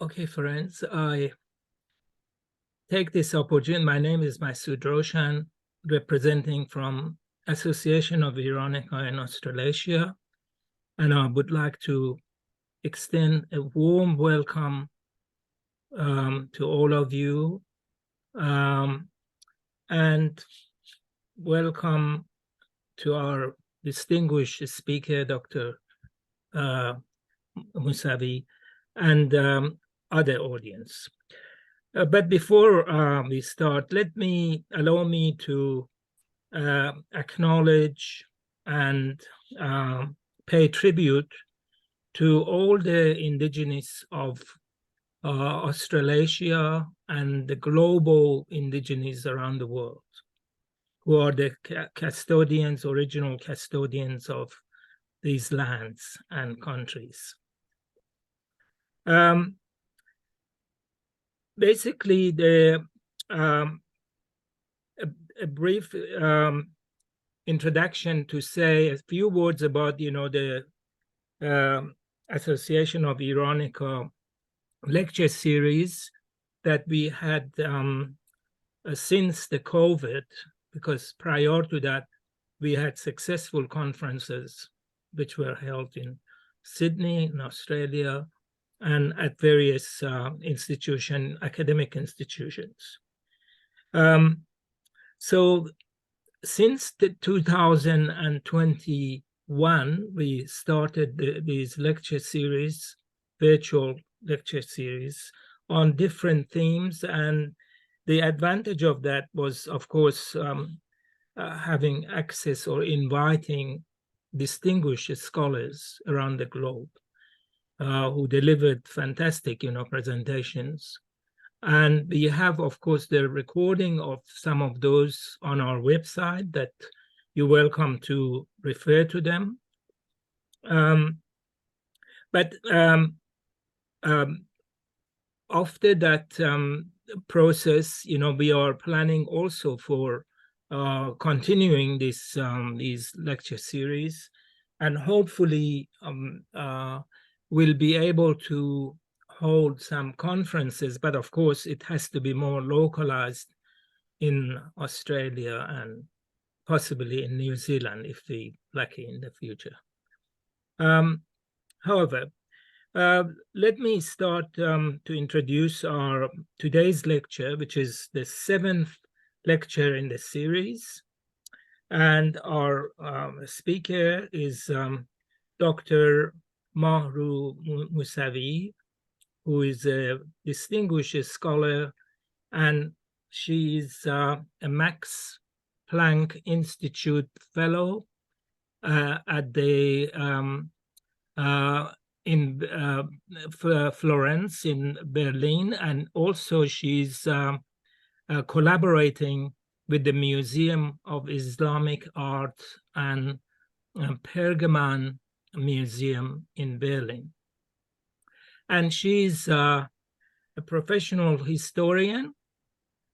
Okay, friends, I take this opportunity. My name is Masood Roshan, representing from Association of Veronica in Australasia, and I would like to extend a warm welcome to all of you, and welcome to our distinguished speaker, Dr. Moosavi, and other audience. But before we start, allow me to acknowledge and pay tribute to all the indigenous of Australasia and the global indigenous around the world, who are the original custodians of these lands and countries. Basically, a brief introduction to say a few words about, the Association of Veronica lecture series that we had since the COVID, because prior to that, we had successful conferences which were held in Sydney, in Australia, and at various academic institutions. So since 2021, we started these lecture series, virtual lecture series, on different themes. And the advantage of that was, of course, having access or inviting distinguished scholars around the globe who delivered fantastic, presentations. And we have, of course, the recording of some of those on our website that you're welcome to refer to them. But after that process, we are planning also for continuing these lecture series, and hopefully we'll be able to hold some conferences, but of course it has to be more localized in Australia and possibly in New Zealand if we're lucky in the future. However, let me start to introduce our today's lecture, which is the 7th lecture in the series. And our speaker is Dr. Mahroo Moosavi, who is a distinguished scholar, and she is a Max Planck Institute Fellow at the in Florence in Berlin, and also she's collaborating with the Museum of Islamic Art and Pergamon Museum in Berlin. And she's a professional historian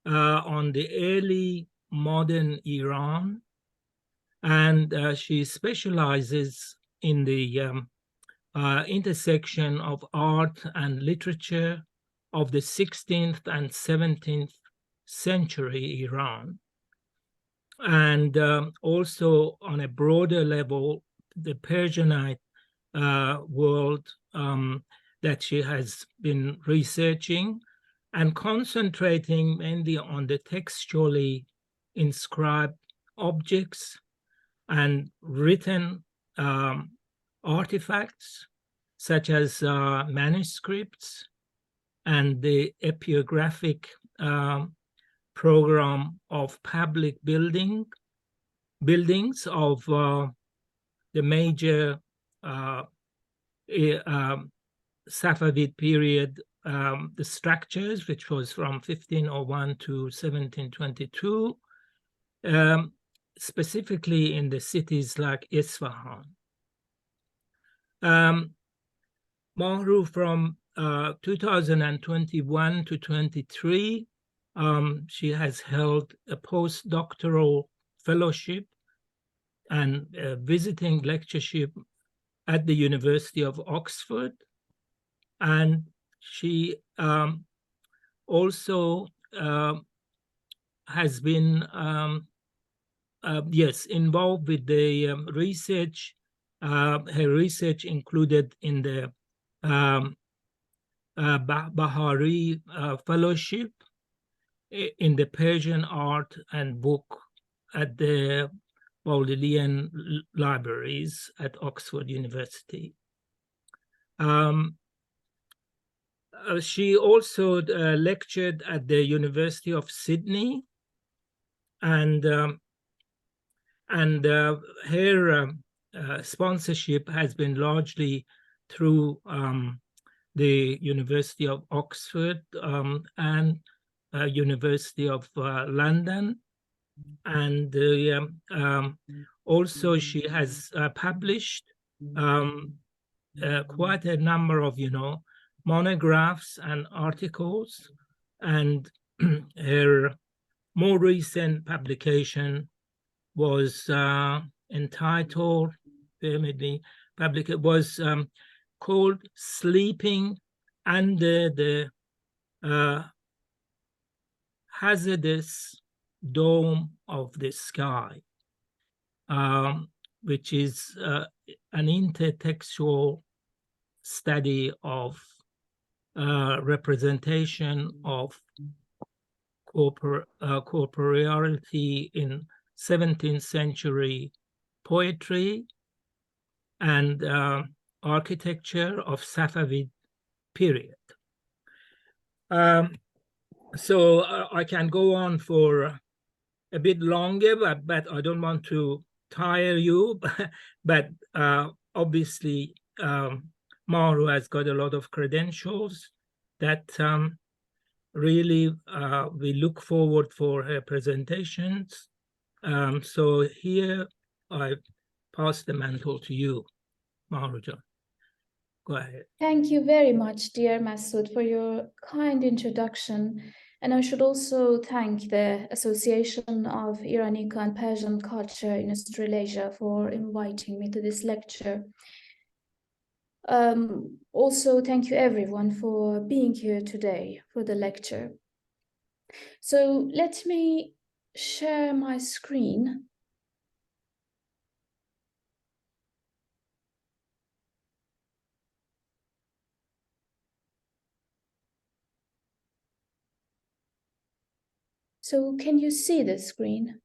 on the early modern Iran, and she specializes in the intersection of art and literature of the 16th and 17th century Iran, and also on a broader level, the Persianate world that she has been researching, and concentrating mainly on the textually inscribed objects and written artifacts, such as manuscripts and the epigraphic program of public buildings of the major Safavid period, the structures, which was from 1501 to 1722, specifically in the cities like Isfahan. Mahroo, from 2021 to 23, she has held a postdoctoral fellowship and visiting lectureship at the University of Oxford, and she also has been yes, involved with the research. Her research included in the Bahari Fellowship in the Persian art and book at the Bodleian Libraries at Oxford University. She also lectured at the University of Sydney, and her sponsorship has been largely through the University of Oxford and University of London, and also she has published quite a number of monographs and articles, and her more recent publication was entitled, was called "Sleeping Under the Hazardous Dome of the Sky," which is an intertextual study of representation of corporeality in 17th century poetry and architecture of Safavid period. So I can go on for a bit longer, but I don't want to tire you. But obviously, Mahroo has got a lot of credentials that really we look forward for her presentations. So here I pass the mantle to you, Mahroo. Go ahead. Thank you very much, dear Masood, for your kind introduction. And I should also thank the Association of Iranic and Persian Culture in Australasia for inviting me to this lecture. Also, thank you everyone for being here today for the lecture. So let me share my screen. So can you see the screen?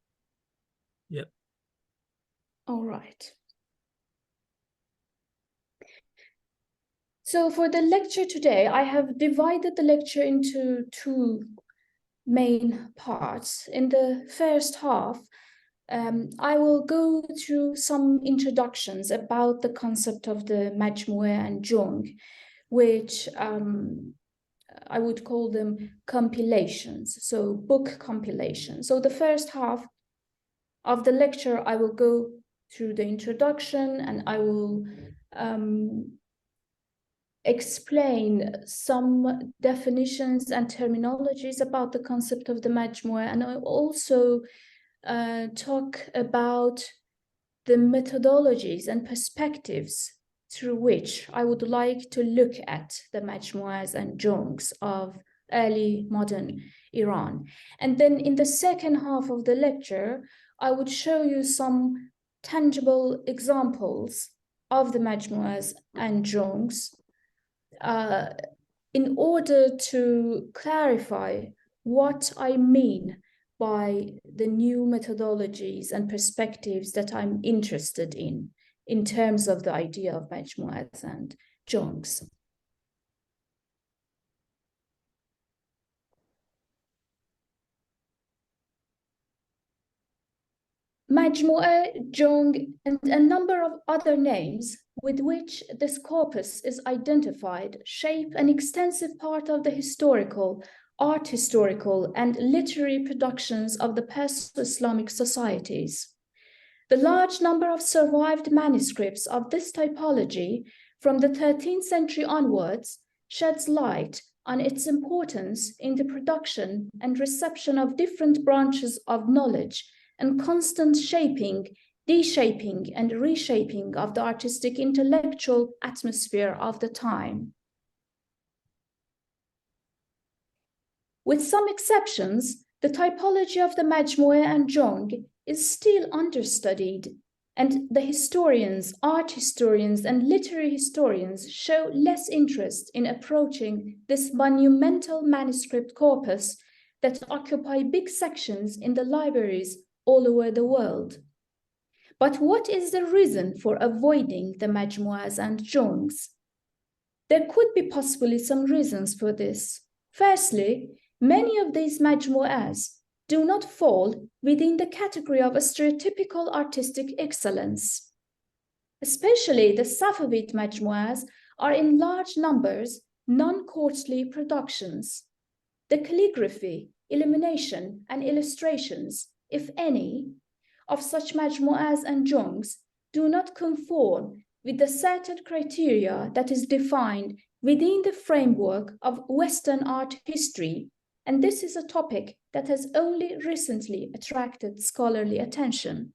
Yep. All right. So for the lecture today, I have divided the lecture into two main parts. In the first half, I will go through some introductions about the concept of the Majmu and Jung, which I would call them compilations, so book compilations. So the first half of the lecture, I will go through the introduction and I will explain some definitions and terminologies about the concept of the Majmu, and I will also talk about the methodologies and perspectives through which I would like to look at the Majmu'as and Jungs of early modern Iran. And then in the second half of the lecture, I would show you some tangible examples of the Majmu'as and Jungs in order to clarify what I mean by the new methodologies and perspectives that I'm interested in terms of the idea of Majmu'as and Jungs. Majmu'ah, Jung, and a number of other names with which this corpus is identified shape an extensive part of the historical, art historical, and literary productions of the Perso-Islamic societies. The large number of survived manuscripts of this typology from the 13th century onwards sheds light on its importance in the production and reception of different branches of knowledge and constant shaping, deshaping, and reshaping of the artistic intellectual atmosphere of the time. With some exceptions, the typology of the Majmu and Jung is still understudied, and the historians, art historians, and literary historians show less interest in approaching this monumental manuscript corpus that occupy big sections in the libraries all over the world. But what is the reason for avoiding the Majmu'as and Jungs? There could be possibly some reasons for this. Firstly, many of these Majmu'as do not fall within the category of a stereotypical artistic excellence. Especially the Safavid Majmu'as are in large numbers non-courtly productions. The calligraphy, illumination, and illustrations, if any, of such Majmu'as and Jungs do not conform with the certain criteria that is defined within the framework of Western art history, and this is a topic that has only recently attracted scholarly attention.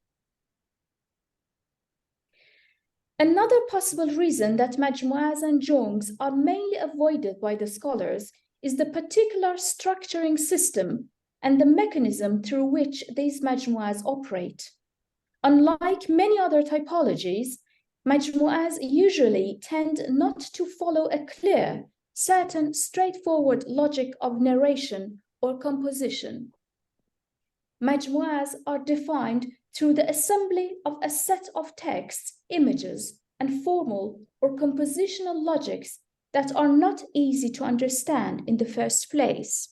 Another possible reason that Majmu'as and Jungs are mainly avoided by the scholars is the particular structuring system and the mechanism through which these Majmu'as operate. Unlike many other typologies, Majmu'as usually tend not to follow a clear, certain straightforward logic of narration or composition. Majmu'as are defined through the assembly of a set of texts, images, and formal or compositional logics that are not easy to understand in the first place.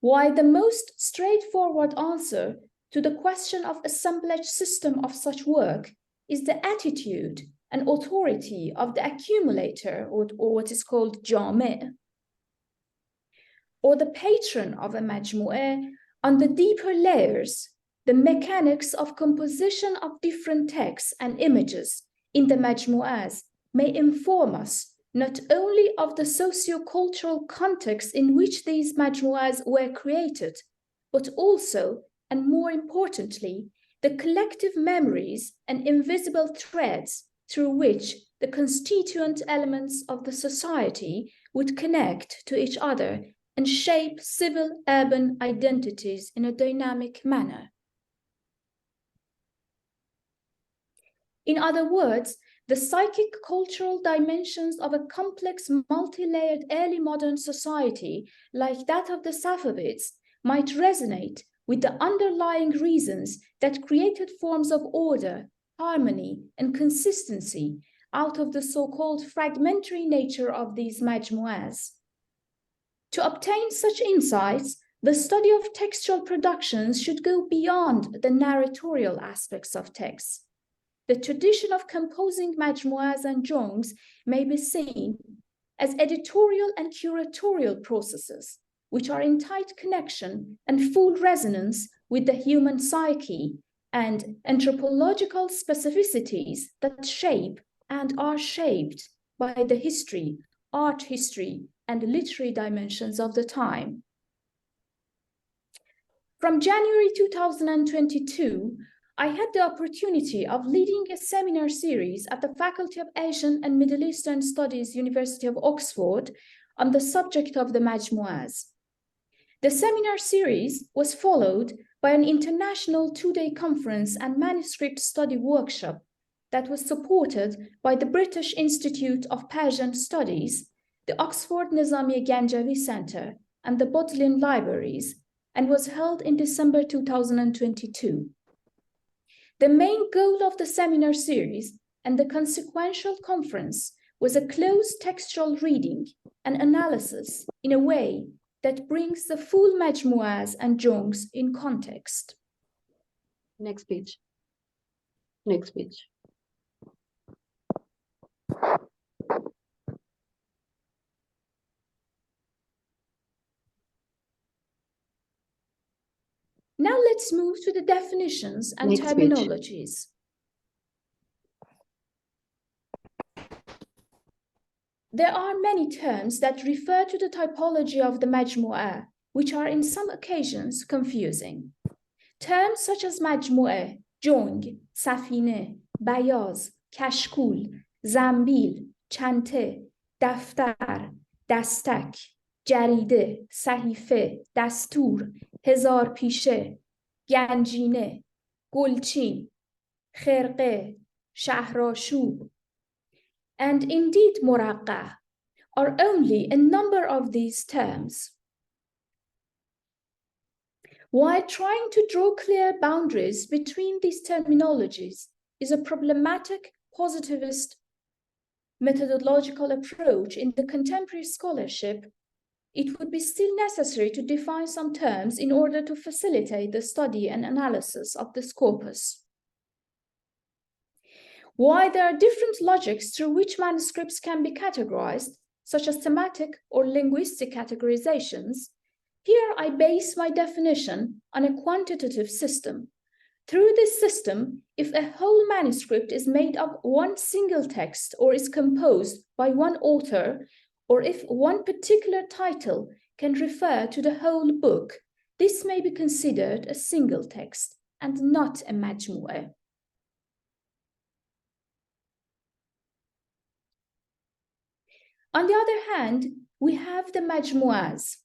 While the most straightforward answer to the question of assemblage system of such work is the attitude and authority of the accumulator, or what is called jami, or the patron of a majmu'ah, on the deeper layers, the mechanics of composition of different texts and images in the majmu'ahs may inform us not only of the socio-cultural context in which these majmu'ahs were created, but also, and more importantly, the collective memories and invisible threads through which the constituent elements of the society would connect to each other and shape civil urban identities in a dynamic manner. In other words, the psychic cultural dimensions of a complex, multi-layered early modern society like that of the Safavids might resonate with the underlying reasons that created forms of order, harmony, and consistency out of the so-called fragmentary nature of these majmu'as. To obtain such insights, the study of textual productions should go beyond the narratorial aspects of texts. The tradition of composing majmu'as and jungs may be seen as editorial and curatorial processes, which are in tight connection and full resonance with the human psyche and anthropological specificities that shape and are shaped by the history, art history, and literary dimensions of the time. From January 2022, I had the opportunity of leading a seminar series at the Faculty of Asian and Middle Eastern Studies, University of Oxford, on the subject of the Majmu'as. The seminar series was followed by an international two-day conference and manuscript study workshop that was supported by the British Institute of Persian Studies, the Oxford Nizami Ganjavi Center, and the Bodleian Libraries, and was held in December 2022. The main goal of the seminar series and the consequential conference was a close textual reading and analysis in a way that brings the full majmu'as and jungs in context. Next page. Next page. Now let's move to the definitions and Next terminologies. There are many terms that refer to the typology of the majmu'ah, which are in some occasions confusing. Terms such as majmu'ah, jung, safine, bayaz, kashku, zanbi, chante, daftar, dastak, جریده، صحیفه، دستور، هزار پیشه، گنجینه، گلچین، خرقه، شهرآشوب, and indeed مرقع are only a number of these terms. While trying to draw clear boundaries between these terminologies is a problematic positivist methodological approach in the contemporary scholarship, it would be still necessary to define some terms in order to facilitate the study and analysis of this corpus. While there are different logics through which manuscripts can be categorized, such as thematic or linguistic categorizations, here I base my definition on a quantitative system. Through this system, if a whole manuscript is made of one single text or is composed by one author, or if one particular title can refer to the whole book, this may be considered a single text and not a majmu'ah. On the other hand, we have the majmu'ahs,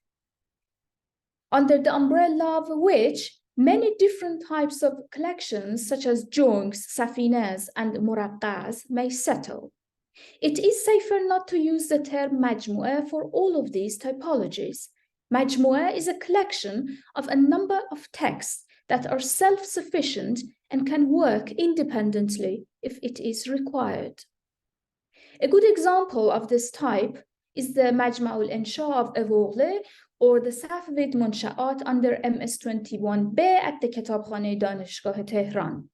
under the umbrella of which many different types of collections, such as jungs, safinas, and muraqqas, may settle. It is safer not to use the term majmu'ah for all of these typologies. Majmu'ah is a collection of a number of texts that are self-sufficient and can work independently if it is required. A good example of this type is the Majma'ul Insha of Evogle or the Safavid Majmu under MS21B at the Kitabkhane Danishgah Tehran.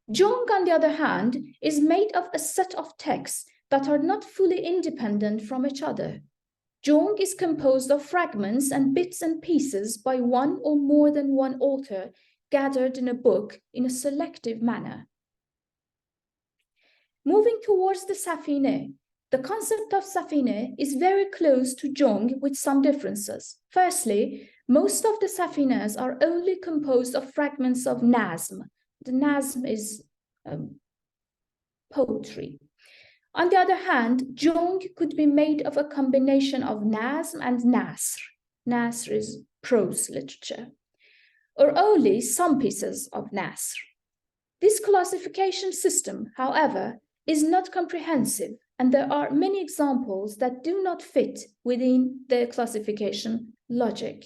Jung, on the other hand, is made of a set of texts that are not fully independent from each other. Jung is composed of fragments and bits and pieces by one or more than one author gathered in a book in a selective manner. Moving towards the Safine, the concept of Safine is very close to Jung with some differences. Firstly, most of the Safinas are only composed of fragments of nazm. The nazm is poetry. On the other hand, Jung could be made of a combination of nazm and nasr. Nasr is prose literature, or only some pieces of nasr. This classification system, however, is not comprehensive, and there are many examples that do not fit within the classification logic.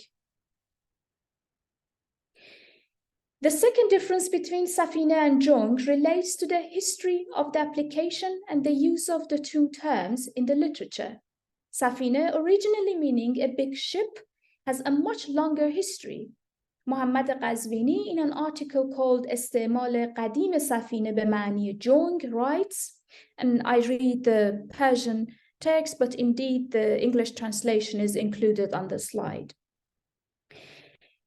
The second difference between Safine and Jung relates to the history of the application and the use of the two terms in the literature. Safine, originally meaning a big ship, has a much longer history. Muhammad Qazvini, in an article called استعمال قدیم سفینه به معنی Jung, writes, and I read the Persian text, but indeed the English translation is included on the slide.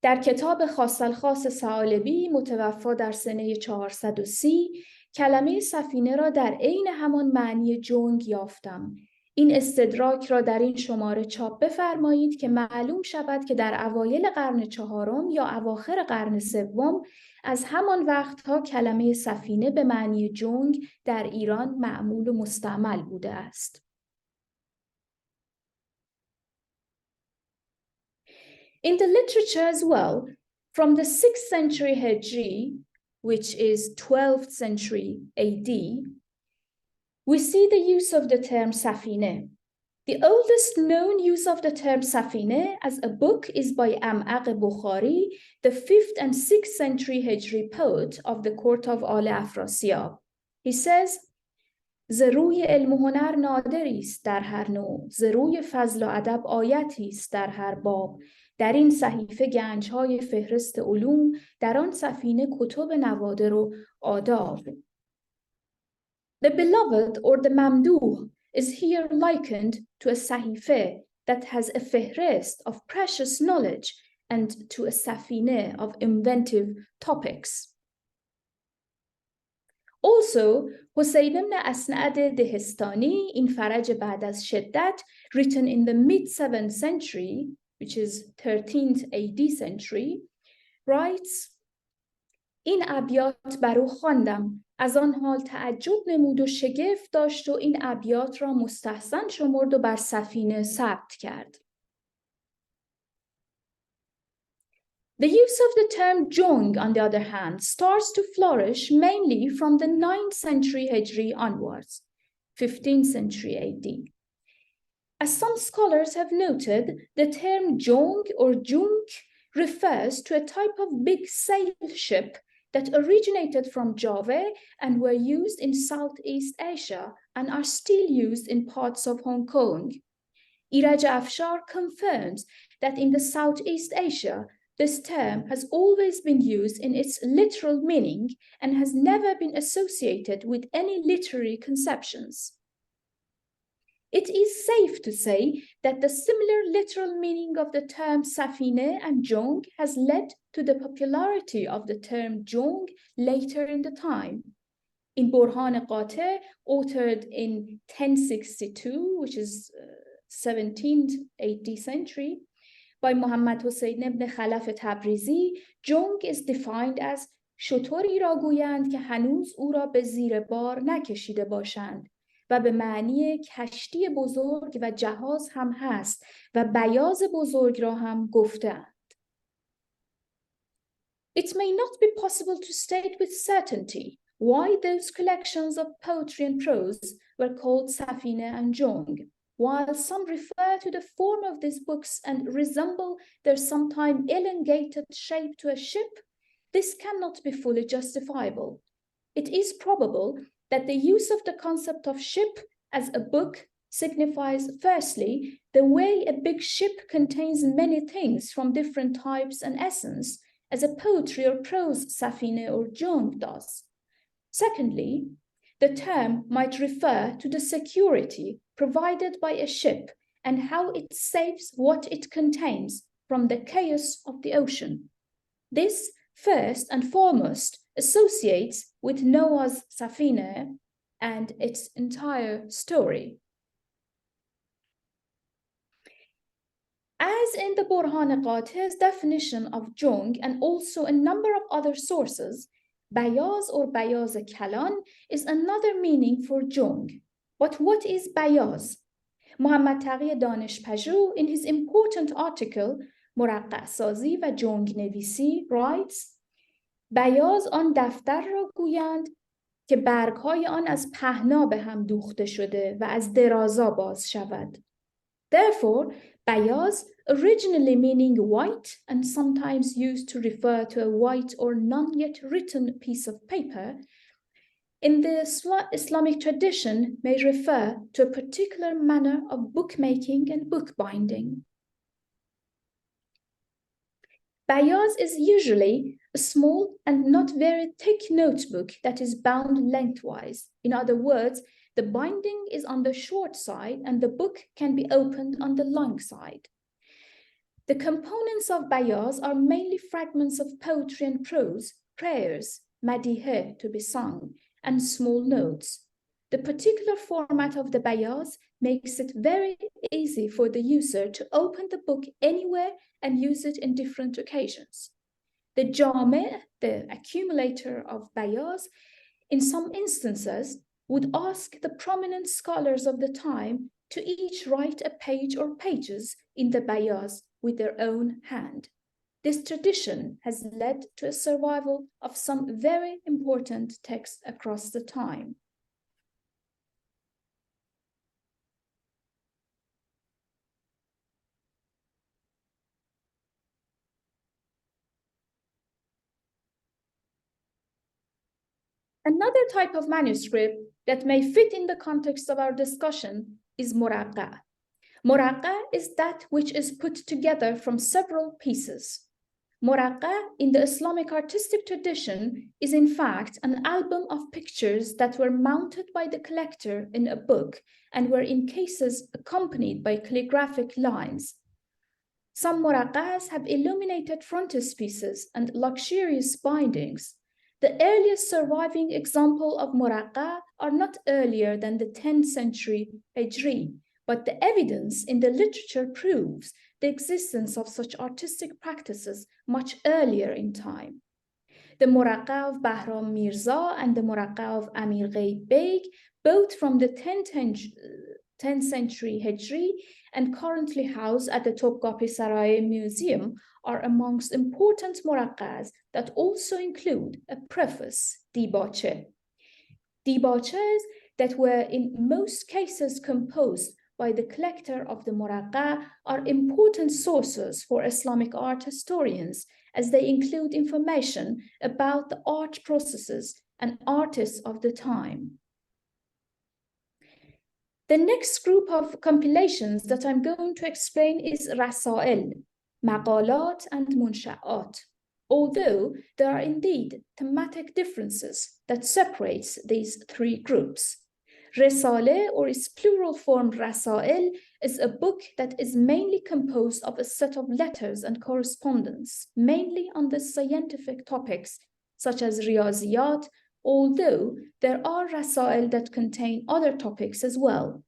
در کتاب خاص الخاص ثعالبی متوفا در سنه 430 کلمه سفینه را در عین همان معنی جنگ یافتم. این استدراک را در این شماره چاپ بفرمایید که معلوم شود که در اوایل قرن چهارم یا اواخر قرن سوم از همان وقتها کلمه سفینه به معنی جنگ در ایران معمول و مستعمل بوده است. In the literature as well, from the 6th century Hijri, which is 12th century AD, we see the use of the term safine. The oldest known use of the term safine as a book is by Am'aq Bukhari, the 5th and 6th century Hijri poet of the court of Al Afrasiyab. He says, ز روی علم و هنر نادری است در هر نوع، ز روی فضل و ادب آیتی است در هر باب، در این صحیفه گنج‌های فهرست علوم، در آن سفینه کتب نوادر و آداب. The beloved or the mamduh is here likened to a sahife that has a fehrist of precious knowledge and to a safine of inventive topics. Also, Husayn ibn Asnad Dehestani in Faraj Ba'd az Shiddat, written in the mid-7th century, which is 13th AD century, writes, این ابیات بر او خواندم، از آن حال تعجب نمود و شگفت داشت و این ابیات را مستحسن شمرد و بر سفینه ثبت کرد. The use of the term Jung, on the other hand, starts to flourish mainly from the 9th century Hijri onwards, 15th century AD. As some scholars have noted, the term Jung or Jung refers to a type of big sail ship that originated from Java and were used in Southeast Asia and are still used in parts of Hong Kong. Iraj Afshar confirms that in the Southeast Asia, this term has always been used in its literal meaning and has never been associated with any literary conceptions. It is safe to say that the similar literal meaning of the term Safine and Jung has led to the popularity of the term Jung later in the time. In Burhan Qate, authored in 1062, which is 17th AD century, by Muhammad Hussein ibn Khalaf Tabrizi, Jung is defined as شتری را گویند که هنوز او را به زیر بار نکشیده باشند و به معنی کشتی بزرگ و جهاز هم هست و بیاض بزرگ را هم گفتند. It may not be possible to state with certainty why those collections of poetry and prose were called Safine and Jung. While some refer to the form of these books and resemble their sometimes elongated shape to a ship, this cannot be fully justifiable. It is probable that the use of the concept of ship as a book signifies, firstly, the way a big ship contains many things from different types and essence, as a poetry or prose Safine or Jung does. Secondly, the term might refer to the security provided by a ship and how it saves what it contains from the chaos of the ocean. This, first and foremost, associates with Noah's Safina and its entire story. As in the Burhan Qate's definition of Jung and also a number of other sources, Bayaz or Bayaz Kalan is another meaning for Jung. But what is Bayaz? Muhammad Taqi Danishpajou, in his important article, مرقع سازی و جنگ نویسی writes بیاض آن دفتر را گویند که برگهای آن از پهنا به هم دوخته شده و از درازا باز شود. Therefore, بیاض, originally meaning white and sometimes used to refer to a white or none yet written piece of paper, in the Islamic tradition may refer to a particular manner of bookmaking and bookbinding. Bayaz is usually a small and not very thick notebook that is bound lengthwise. In other words, the binding is on the short side and the book can be opened on the long side. The components of Bayaz are mainly fragments of poetry and prose, prayers, madiheh to be sung, and small notes. The particular format of the Bayaz makes it very easy for the user to open the book anywhere and use it in different occasions. The Jami', the accumulator of Bayaz, in some instances would ask the prominent scholars of the time to each write a page or pages in the Bayaz with their own hand. This tradition has led to a survival of some very important texts across the time. Another type of manuscript that may fit in the context of our discussion is muraqqa. Muraqqa is that which is put together from several pieces. Muraqqa in the Islamic artistic tradition is in fact an album of pictures that were mounted by the collector in a book and were in cases accompanied by calligraphic lines. Some muraqqas have illuminated frontispieces and luxurious bindings. The earliest surviving example of muraqqa are not earlier than the 10th century Hijri, but the evidence in the literature proves the existence of such artistic practices much earlier in time. the Muraqqa of Bahram Mirza and the Muraqqa of Amir Ghaib Beg, both from the 10th century Hijri and currently housed at the Topkapi Saray Museum, are amongst important Muraqqas that also include a preface, dibache. Dibaches that were in most cases composed by the collector of the Muraqqa are important sources for Islamic art historians, as they include information about the art processes and artists of the time. The next group of compilations that I'm going to explain is Rasail, Maqalat, and Munsha'at, although there are indeed thematic differences that separates these three groups. Risale, or its plural form Rasail, is a book that is mainly composed of a set of letters and correspondence, mainly on the scientific topics such as Riyaziyat, although there are Rasail that contain other topics as well.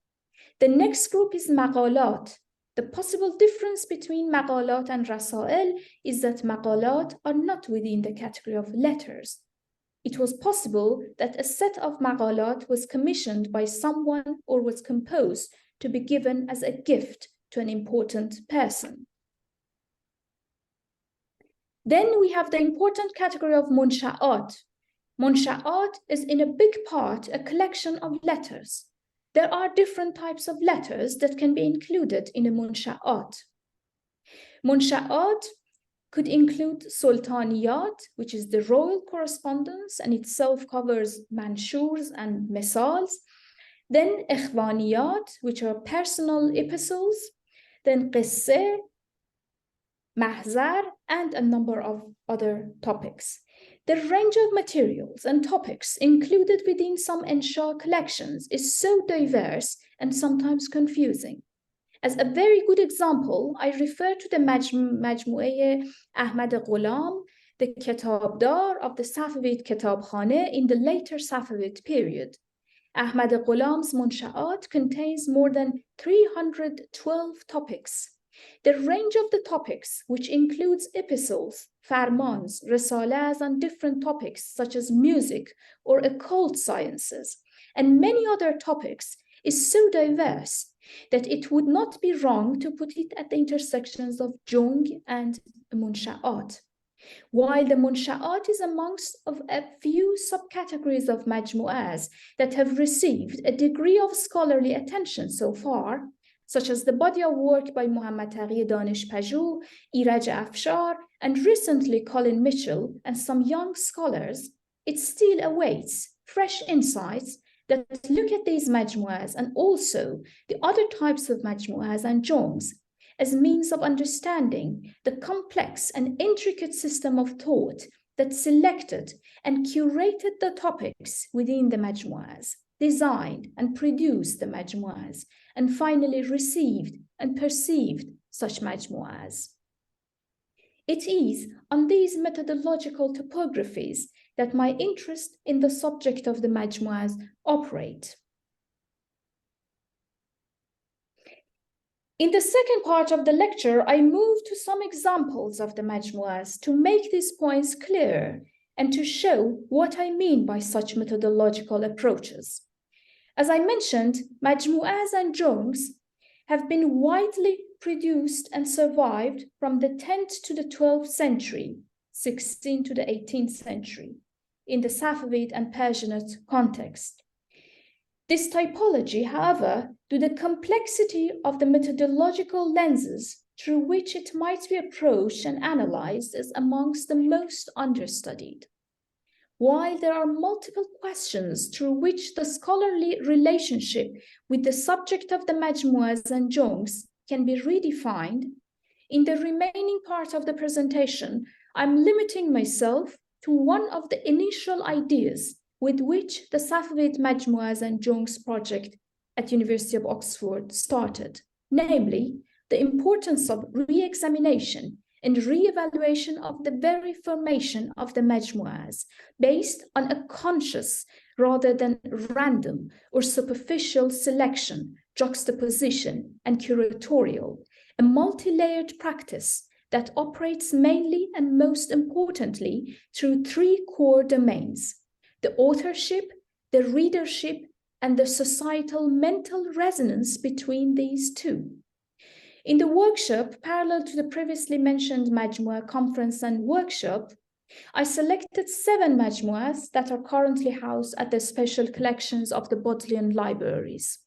The next group is Maqalat. The possible difference between Maqalat and Rasail is that Maqalat are not within the category of letters. It was possible that a set of Maqalat was commissioned by someone or was composed to be given as a gift to an important person. Then we have the important category of Munsha'at. Munsha'at is in a big part a collection of letters. There are different types of letters that can be included in a Munsha'at. Munsha'at could include Sultaniyat, which is the royal correspondence and itself covers manshurs and misals. Then Ikhwaniyat, which are personal epistles. Then Qisse, Mahzar, and a number of other topics. The range of materials and topics included within some insha collections is so diverse and sometimes confusing. As a very good example, I refer to the Majmu'e Ahmad Ghulam, the Kitabdar of the Safavid Kitabkhane in the later Safavid period. Ahmad Ghulam's Munsha'at contains more than 312 topics. The range of the topics, which includes epistles, farmans, risalas on different topics such as music or occult sciences, and many other topics, is so diverse that it would not be wrong to put it at the intersections of Jung and Munsha'at. While the Munsha'at is amongst of a few subcategories of Majmu'as that have received a degree of scholarly attention so far, such as the body of work by Muhammad Taqi Danishpaju, Iraj Afshar, and recently Colin Mitchell and some young scholars, it still awaits fresh insights that look at these majmu'as and also the other types of majmu'as and jungs as means of understanding the complex and intricate system of thought that selected and curated the topics within the majmu'as, designed and produced the majmu'as, and finally received and perceived such majmu'as. It is on these methodological topographies that my interest in the subject of the majmu'as operate. In the second part of the lecture, I move to some examples of the majmu'as to make these points clear and to show what I mean by such methodological approaches. As I mentioned, majmu'as and jungs have been widely produced and survived from the 10th to the 12th century, 16th to the 18th century, in the Safavid and Persianate context. This typology, however, due to the complexity of the methodological lenses through which it might be approached and analyzed, is amongst the most understudied. While there are multiple questions through which the scholarly relationship with the subject of the majmu'as and jungs can be redefined, in the remaining part of the presentation, I'm limiting myself to one of the initial ideas with which the Safavid Majmu'as and Jungs project at University of Oxford started, namely the importance of re-examination and re-evaluation of the very formation of the Majmu'as based on a conscious rather than random or superficial selection, juxtaposition, and curatorial, a multi-layered practice that operates mainly and most importantly through three core domains: the authorship, the readership, and the societal mental resonance between these two. In the workshop, parallel to the previously mentioned Majmua conference and workshop, I selected 7 Majmuas that are currently housed at the special collections of the Bodleian libraries.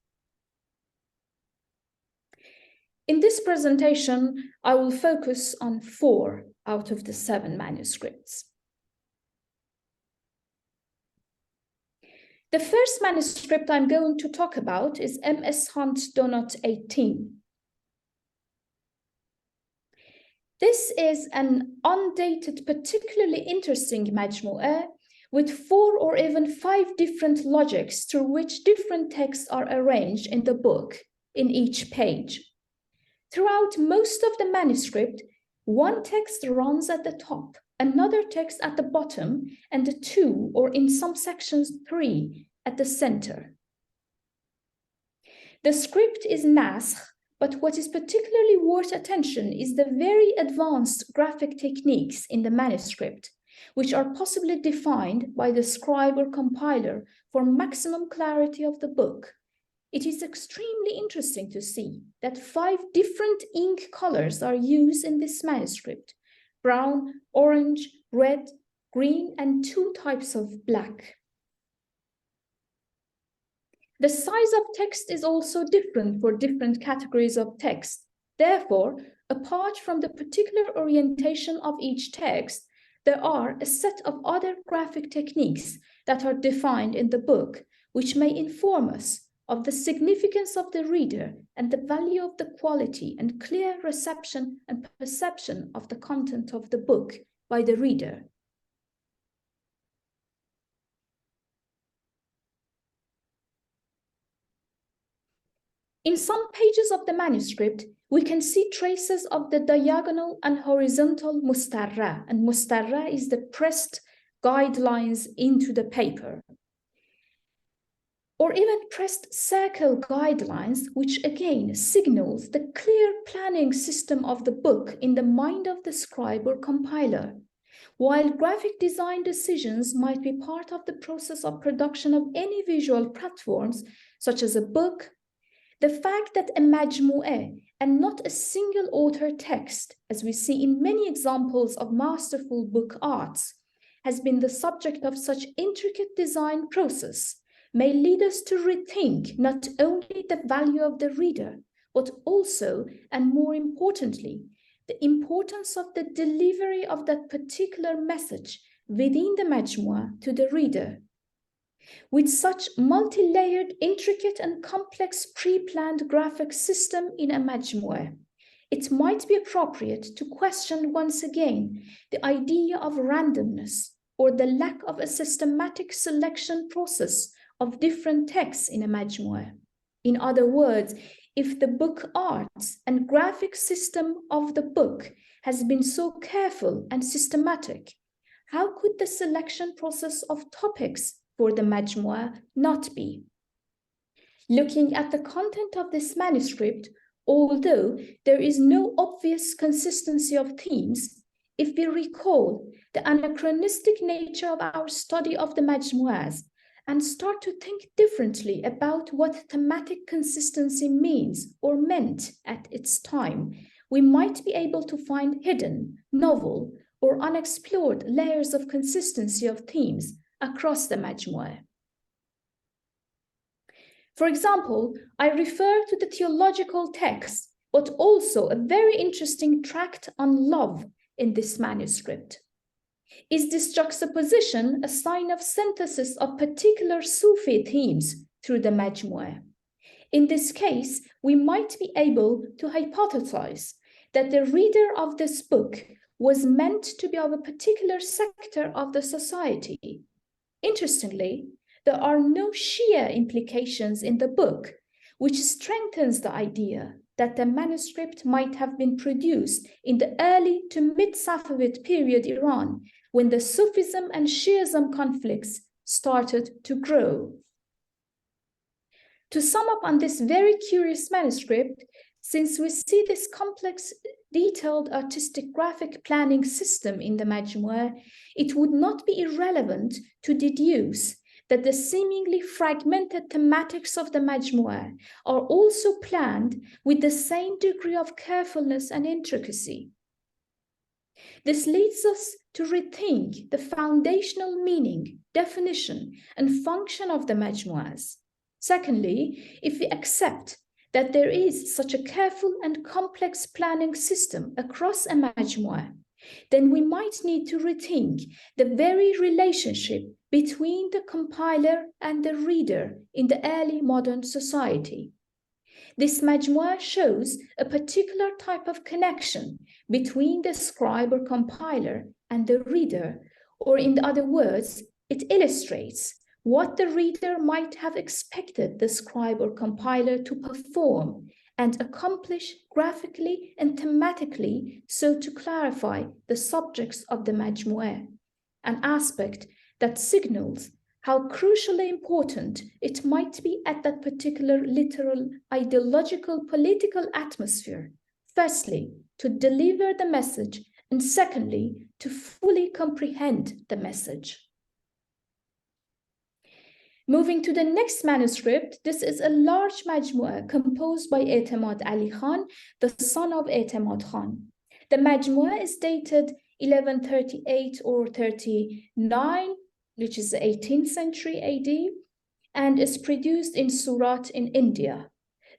In this presentation, I will focus on 4 out of the 7 manuscripts. The first manuscript I'm going to talk about is MS Hunt Donut 18. This is an undated, particularly interesting majmu'ah with 4 or even 5 different logics through which different texts are arranged in the book in each page. Throughout most of the manuscript, one text runs at the top, another text at the bottom, and 2, or in some sections 3, at the center. The script is naskh, but what is particularly worth attention is the very advanced graphic techniques in the manuscript, which are possibly defined by the scribe or compiler for maximum clarity of the book. It is extremely interesting to see that 5 different ink colors are used in this manuscript: brown, orange, red, green, and 2 types of black. The size of text is also different for different categories of text. Therefore, apart from the particular orientation of each text, there are a set of other graphic techniques that are defined in the book, which may inform us of the significance of the reader and the value of the quality and clear reception and perception of the content of the book by the reader. In some pages of the manuscript, we can see traces of the diagonal and horizontal mustarra, and mustarra is the pressed guidelines into the paper, or even pressed circle guidelines, which again signals the clear planning system of the book in the mind of the scribe or compiler. While graphic design decisions might be part of the process of production of any visual platforms, such as a book, the fact that a majmu'ah and not a single author text, as we see in many examples of masterful book arts, has been the subject of such intricate design process may lead us to rethink not only the value of the reader, but also, and more importantly, the importance of the delivery of that particular message within the majmu'ah to the reader. With such multi-layered, intricate and complex pre-planned graphic system in a majmu'ah, it might be appropriate to question once again the idea of randomness or the lack of a systematic selection process of different texts in a majmu'ah. In other words, if the book arts and graphic system of the book has been so careful and systematic, how could the selection process of topics for the majmu'ah not be? Looking at the content of this manuscript, although there is no obvious consistency of themes, if we recall the anachronistic nature of our study of the majmu'ahs and start to think differently about what thematic consistency means or meant at its time, we might be able to find hidden, novel, or unexplored layers of consistency of themes across the majmu'ah. For example, I refer to the theological text, but also a very interesting tract on love in this manuscript. Is this juxtaposition a sign of synthesis of particular Sufi themes through the majmu'ah? In this case, we might be able to hypothesize that the reader of this book was meant to be of a particular sector of the society. Interestingly, there are no Shia implications in the book, which strengthens the idea that the manuscript might have been produced in the early to mid-Safavid period Iran, when the Sufism and Shiism conflicts started to grow. To sum up on this very curious manuscript, since we see this complex detailed artistic graphic planning system in the Majmu', it would not be irrelevant to deduce that the seemingly fragmented thematics of the Majmu' are also planned with the same degree of carefulness and intricacy. This leads us to rethink the foundational meaning, definition, and function of the Majmu'as. Secondly, if we accept that there is such a careful and complex planning system across a Majmu', then we might need to rethink the very relationship between the compiler and the reader in the early modern society. This Majmu' shows a particular type of connection between the scribe or compiler and the reader, or in other words, it illustrates what the reader might have expected the scribe or compiler to perform and accomplish graphically and thematically, so to clarify the subjects of the Majmu', an aspect that signals how crucially important it might be at that particular literal, ideological, political atmosphere, firstly, to deliver the message, and secondly, to fully comprehend the message. Moving to the next manuscript, this is a large Majmu' composed by E'temad Ali Khan, the son of E'temad Khan. The Majmu' is dated 1138 or 39, which is the 18th century AD, and is produced in Surat in India.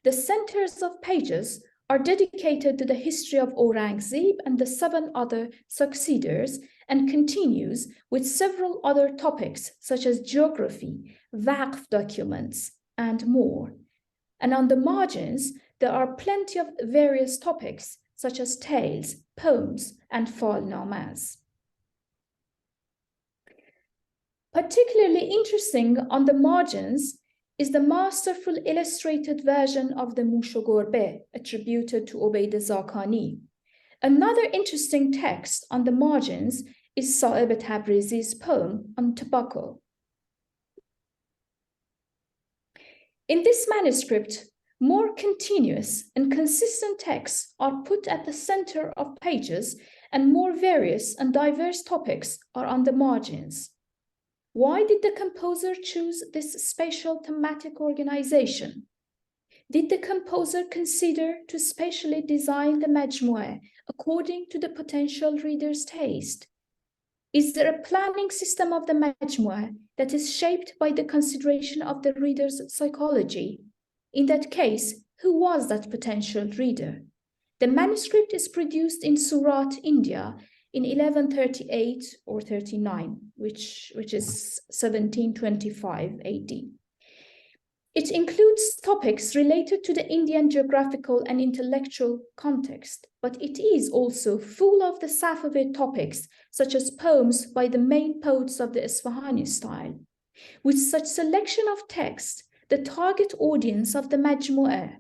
The centers of pages are dedicated to the history of Aurangzeb and the 7 other succeeders, and continues with several other topics such as geography, waqf documents, and more. And on the margins, there are plenty of various topics such as tales, poems, and falnamas. Particularly interesting on the margins is the masterful illustrated version of the Mushogorbe attributed to Ubayd Zakani. Another interesting text on the margins is Sa'ib Tabrizi's poem on tobacco. In this manuscript, more continuous and consistent texts are put at the center of pages, and more various and diverse topics are on the margins. Why did the composer choose this spatial thematic organization? Did the composer consider to spatially design the Majmu' according to the potential reader's taste? Is there a planning system of the Majmu' that is shaped by the consideration of the reader's psychology? In that case, who was that potential reader? The manuscript is produced in Surat, India, in 1138 or 39, which is 1725 AD. It includes topics related to the Indian geographical and intellectual context, but it is also full of the Safavid topics, such as poems by the main poets of the Isfahani style. With such selection of text, the target audience of the Majmu'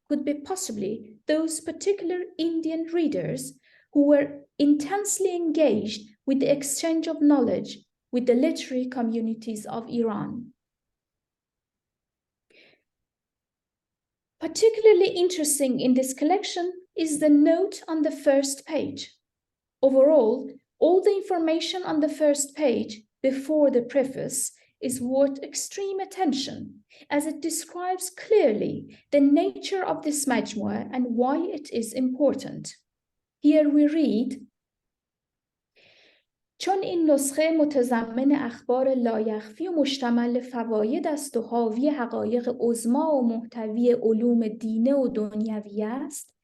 could be possibly those particular Indian readers who were intensely engaged with the exchange of knowledge with the literary communities of Iran. Particularly interesting in this collection is the note on the first page. Overall, all the information on the first page before the preface is worth extreme attention, as it describes clearly the nature of this Majmu' and why it is important. Here we read, چون این نسخه متضمن اخبار لایخفی و مشتمل فواید است و حاوی حقایق عظمی و محتوی علوم دینه و دنیوی است،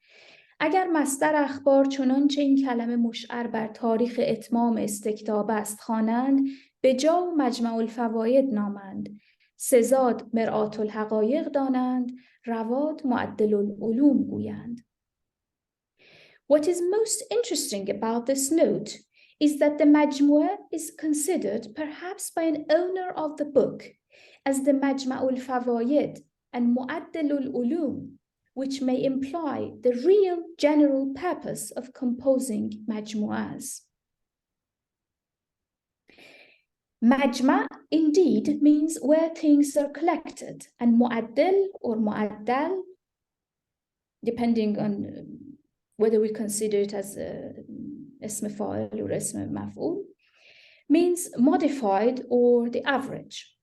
اگر مصدر اخبار چنانچه این کلمه مشعر بر تاریخ اتمام استکتاب است خوانند، به جا و مجمع الفواید نامند، سزاد مرآت الحقایق دانند، رواد معدل العلوم گویند. What is most interesting about this note is that the Majmu' is considered perhaps by an owner of the book as the Majma'ul Fawaid and Mu'addalul Ulum, which may imply the real general purpose of composing Majmu'as. Majma' indeed means where things are collected, and Mu'addal or Mu'addal, depending on whether we consider it as ism fa'il or ism maf'ul, means modified or the average.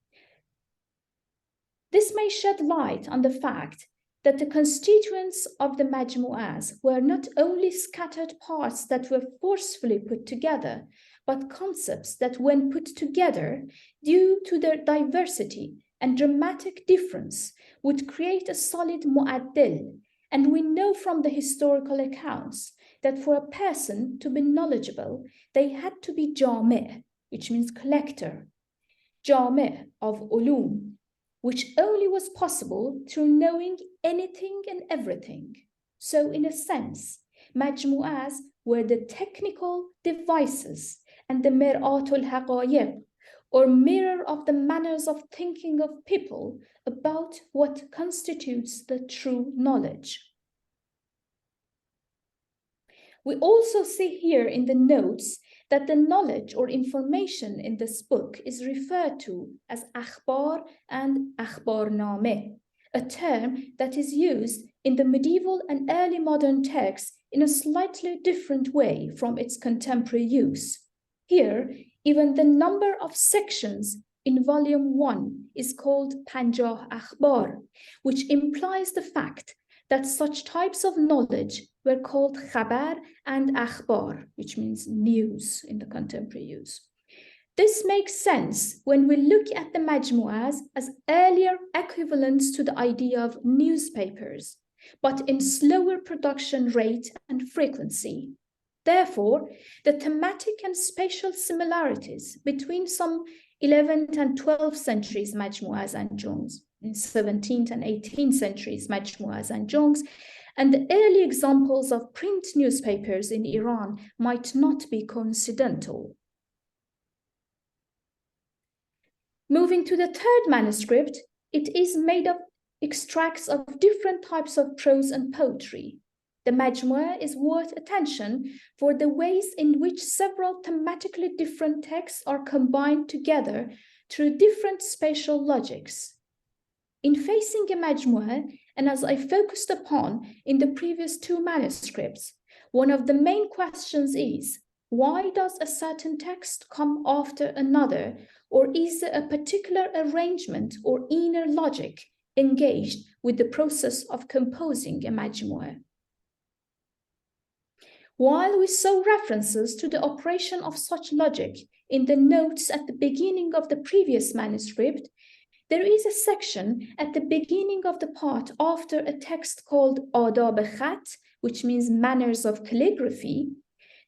This may shed light on the fact that the constituents of the majmu'as were not only scattered parts that were forcefully put together, but concepts that, when put together, due to their diversity and dramatic difference, would create a solid mu'addil. And we know from the historical accounts that for a person to be knowledgeable, they had to be jami', which means collector, jami' of ulum, which only was possible through knowing anything and everything. So in a sense, majmu'as were the technical devices and the mir'atul haqayiq, or mirror of the manners of thinking of people about what constitutes the true knowledge. We also see here in the notes that the knowledge or information in this book is referred to as akhbar and akhbarname, a term that is used in the medieval and early modern texts in a slightly different way from its contemporary use. Here, even the number of sections in volume 1 is called Panjah Akhbar, which implies the fact that such types of knowledge were called khabar and akhbar, which means news in the contemporary use. This makes sense when we look at the majmu'as as earlier equivalents to the idea of newspapers, but in slower production rate and frequency. Therefore, the thematic and spatial similarities between some 11th and 12th centuries majmu'as and jungs, in 17th and 18th centuries majmu'as and jungs, and the early examples of print newspapers in Iran might not be coincidental. Moving to the third manuscript, it is made of extracts of different types of prose and poetry. The majmu'ah is worth attention for the ways in which several thematically different texts are combined together through different spatial logics. In facing a majmu'ah, and as I focused upon in the previous two manuscripts, one of the main questions is, why does a certain text come after another, or is there a particular arrangement or inner logic engaged with the process of composing a majmu'ah? While we saw references to the operation of such logic in the notes at the beginning of the previous manuscript, there is a section at the beginning of the part after a text called Adab Khat, which means manners of calligraphy,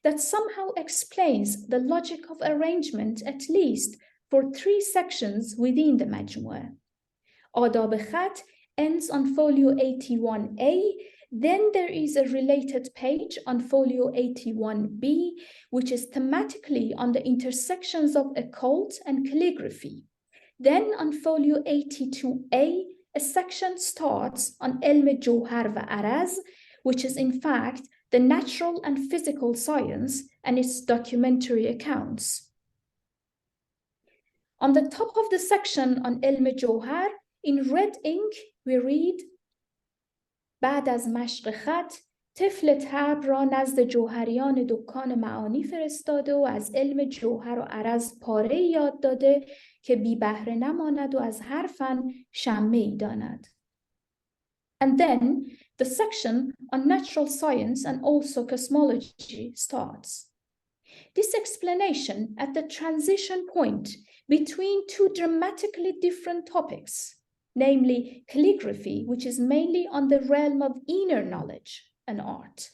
that somehow explains the logic of arrangement at least for 3 sections within the majmu'ah. Adab Khat ends on folio 81A. Then there is a related page on folio 81B, which is thematically on the intersections of occult and calligraphy. Then on folio 82A, a section starts on Ilm Johar wa Araz, which is in fact the natural and physical science and its documentary accounts. On the top of the section on Ilm Johar, in red ink, we read, بعد از مشق خط طفل طبع را نزد جوهریان دکان معانی فرستاده و از علم جوهر و عرض پاره یاد داده که بی بهره نماند و از هر فن شمعی داند. And then the section on natural science and also cosmology starts. This explanation at the transition point between 2 dramatically different topics, namely calligraphy, which is mainly on the realm of inner knowledge and art,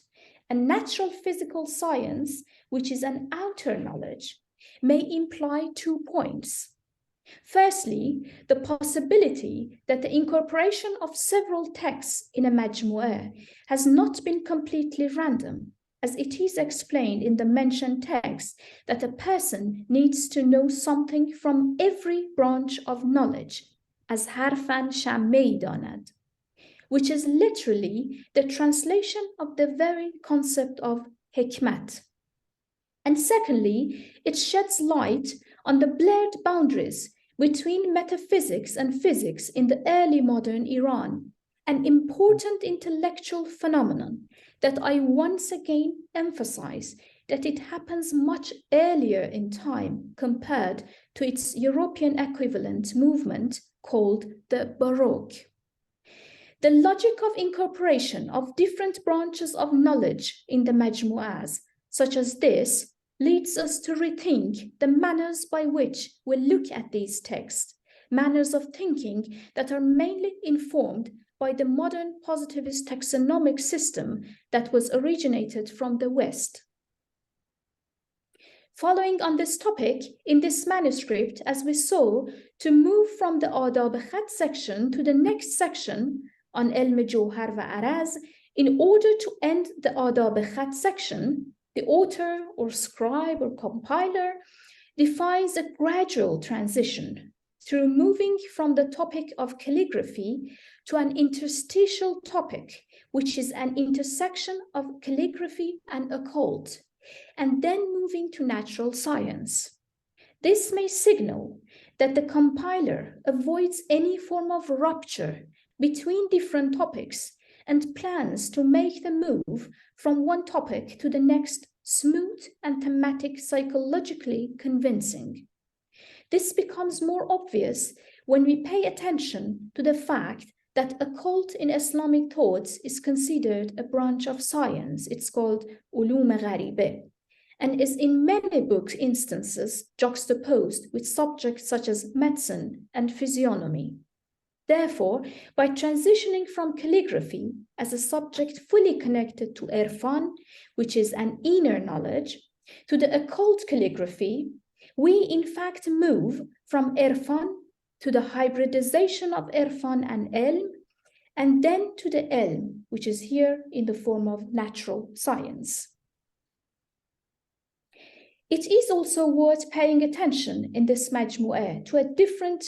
and natural physical science, which is an outer knowledge, may imply 2 points. Firstly, the possibility that the incorporation of several texts in a majmu'ah has not been completely random, as it is explained in the mentioned text that a person needs to know something from every branch of knowledge, as harfan shammei danad, which is literally the translation of the very concept of hikmat. And secondly, it sheds light on the blurred boundaries between metaphysics and physics in the early modern Iran, an important intellectual phenomenon that I once again emphasize that it happens much earlier in time compared to its European equivalent movement called the Baroque. The logic of incorporation of different branches of knowledge in the Majmu'as, such as this, leads us to rethink the manners by which we look at these texts, manners of thinking that are mainly informed by the modern positivist taxonomic system that was originated from the West. Following on this topic, in this manuscript, as we saw, to move from the Adab-e-Khat section to the next section on Ilm Jawhar wa Araz, in order to end the Adab-e-Khat section, the author or scribe or compiler defines a gradual transition through moving from the topic of calligraphy to an interstitial topic, which is an intersection of calligraphy and occult, and then moving to natural science. This may signal that the compiler avoids any form of rupture between different topics and plans to make the move from one topic to the next smooth and thematic, psychologically convincing. This becomes more obvious when we pay attention to the fact that occult in Islamic thoughts is considered a branch of science. It's called ulum gharibe, and is in many books instances juxtaposed with subjects such as medicine and physiognomy. Therefore, by transitioning from calligraphy as a subject fully connected to irfan, which is an inner knowledge, to the occult calligraphy, we in fact move from irfan to the hybridization of irfan and ilm, and then to the ilm, which is here in the form of natural science. It is also worth paying attention in this majmu'ah to a different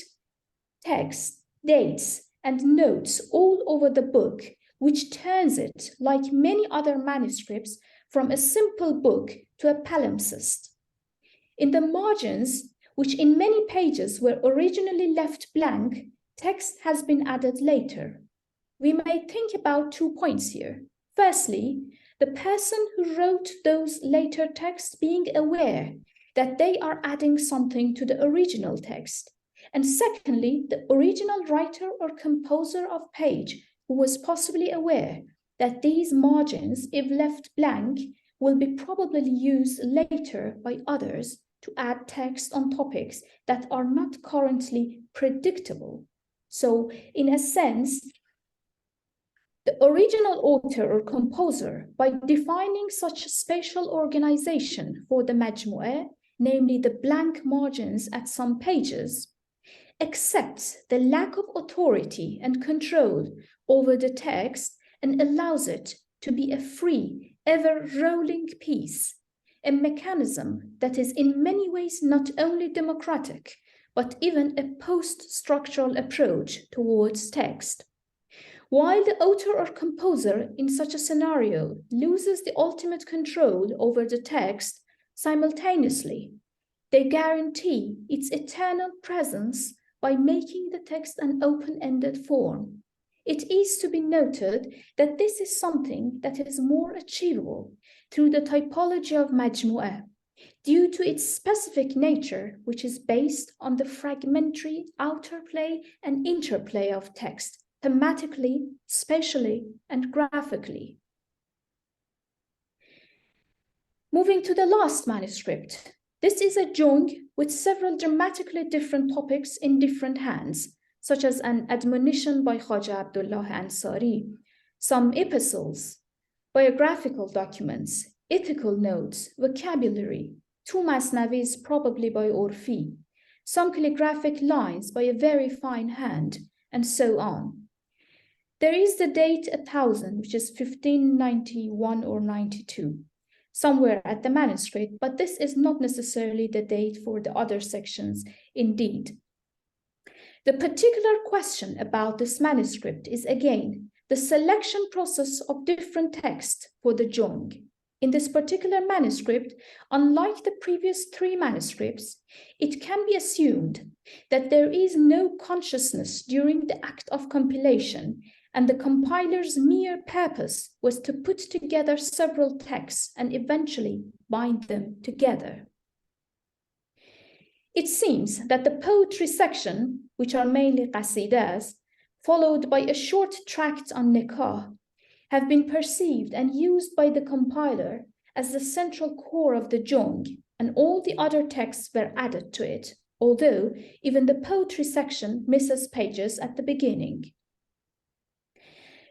text, dates, and notes all over the book, which turns it, like many other manuscripts, from a simple book to a palimpsest. In the margins, which in many pages were originally left blank, text has been added later. We may think about 2 points here. Firstly, the person who wrote those later texts being aware that they are adding something to the original text. And secondly, the original writer or composer of page who was possibly aware that these margins, if left blank, will be probably used later by others to add text on topics that are not currently predictable. So, in a sense, the original author or composer, by defining such a spatial organization for the majmu'ah, namely the blank margins at some pages, accepts the lack of authority and control over the text and allows it to be a free, ever-rolling piece, a mechanism that is in many ways not only democratic, but even a post-structural approach towards text. While the author or composer in such a scenario loses the ultimate control over the text, simultaneously, they guarantee its eternal presence by making the text an open-ended form. It is to be noted that this is something that is more achievable through the typology of majmu'ah, due to its specific nature, which is based on the fragmentary outer play and interplay of text, thematically, spatially, and graphically. Moving to the last manuscript. This is a Jung with several dramatically different topics in different hands, such as an admonition by Khaja Abdullah Ansari, some epistles, biographical documents, ethical notes, vocabulary, 2 masnavis probably by Orfi, some calligraphic lines by a very fine hand, and so on. There is the date 1000, which is 1591 or 92. Somewhere at the manuscript, but this is not necessarily the date for the other sections indeed. The particular question about this manuscript is again the selection process of different texts for the Jung. In this particular manuscript, unlike the previous 3 manuscripts, it can be assumed that there is no consciousness during the act of compilation, and the compiler's mere purpose was to put together several texts and eventually bind them together. It seems that the poetry section, which are mainly qasidas, followed by a short tract on nikah, have been perceived and used by the compiler as the central core of the Jung, and all the other texts were added to it, although even the poetry section misses pages at the beginning.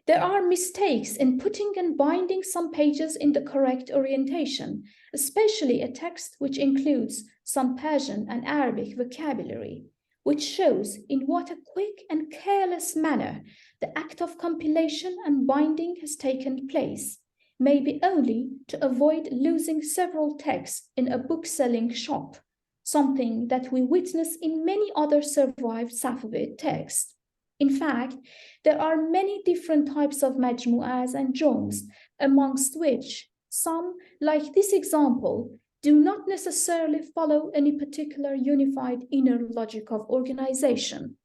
There are mistakes in putting and binding some pages in the correct orientation, especially a text which includes some Persian and Arabic vocabulary, which shows in what a quick and careless manner the act of compilation and binding has taken place, maybe only to avoid losing several texts in a book-selling shop, something that we witness in many other survived Safavid texts. In fact, there are many different types of majmu'as and jungs, amongst which some, like this example, do not necessarily follow any particular unified inner logic of organization.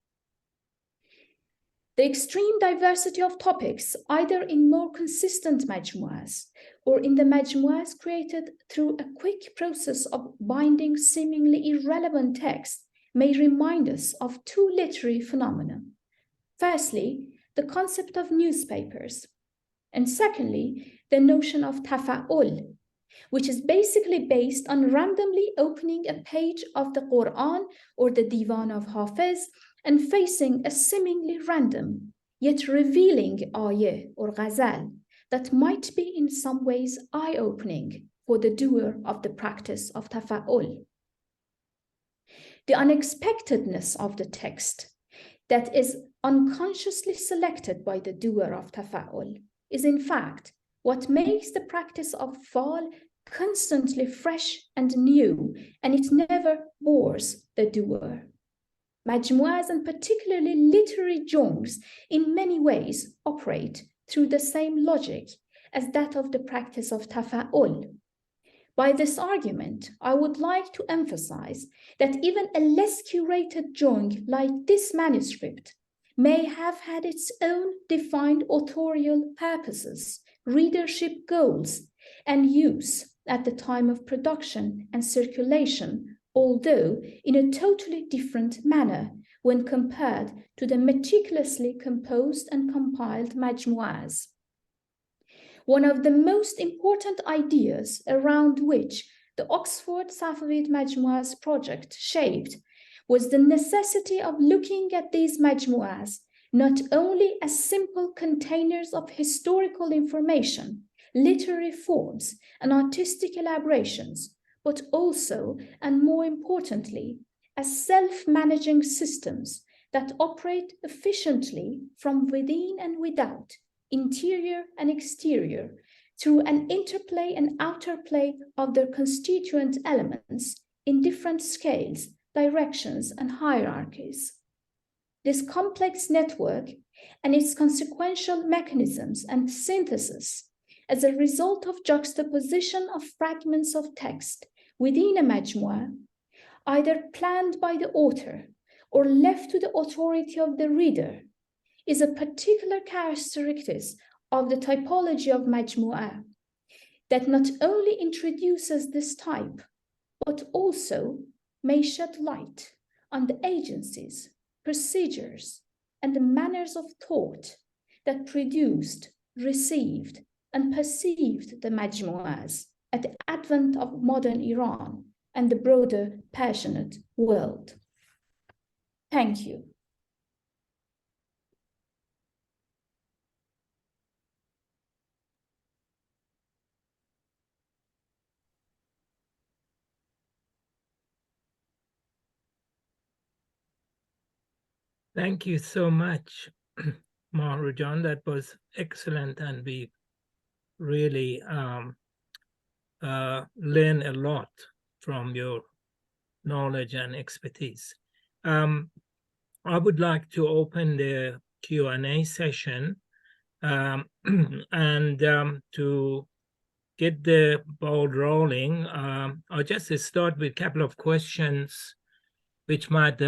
The extreme diversity of topics, either in more consistent majmu'as or in the majmu'as created through a quick process of binding seemingly irrelevant texts, may remind us of two literary phenomena. Firstly, the concept of newspapers, and secondly, the notion of tafa'ul, which is basically based on randomly opening a page of the Quran or the Divan of Hafiz and facing a seemingly random, yet revealing ayah or ghazal that might be in some ways eye-opening for the doer of the practice of tafa'ul. The unexpectedness of the text that is unconsciously selected by the doer of tafa'ul is in fact what makes the practice of fal constantly fresh and new, and it never bores the doer. Majmu'as, and particularly literary jungs, in many ways operate through the same logic as that of the practice of tafa'ul. By this argument, I would like to emphasize that even a less curated jung like this manuscript may have had its own defined authorial purposes, readership goals, and use at the time of production and circulation, although in a totally different manner when compared to the meticulously composed and compiled majmu'as. One of the most important ideas around which the Oxford Safavid Majmu'as project shaped was the necessity of looking at these majmu'as not only as simple containers of historical information, literary forms, and artistic elaborations, but also, and more importantly, as self-managing systems that operate efficiently from within and without, interior and exterior, through an interplay and outerplay of their constituent elements in different scales, directions, and hierarchies. This complex network and its consequential mechanisms and synthesis as a result of juxtaposition of fragments of text within a majmu'ah, either planned by the author or left to the authority of the reader, is a particular characteristic of the typology of majmu'ah that not only introduces this type, but also may shed light on the agencies, procedures, and the manners of thought that produced, received, and perceived the majmu'ahs at the advent of modern Iran and the broader Persianate world. Thank you. Thank you so much, Mahroo John. That was excellent, and we really learn a lot from your knowledge and expertise. I would like to open the Q&A session and to get the ball rolling, I'll just start with a couple of questions which might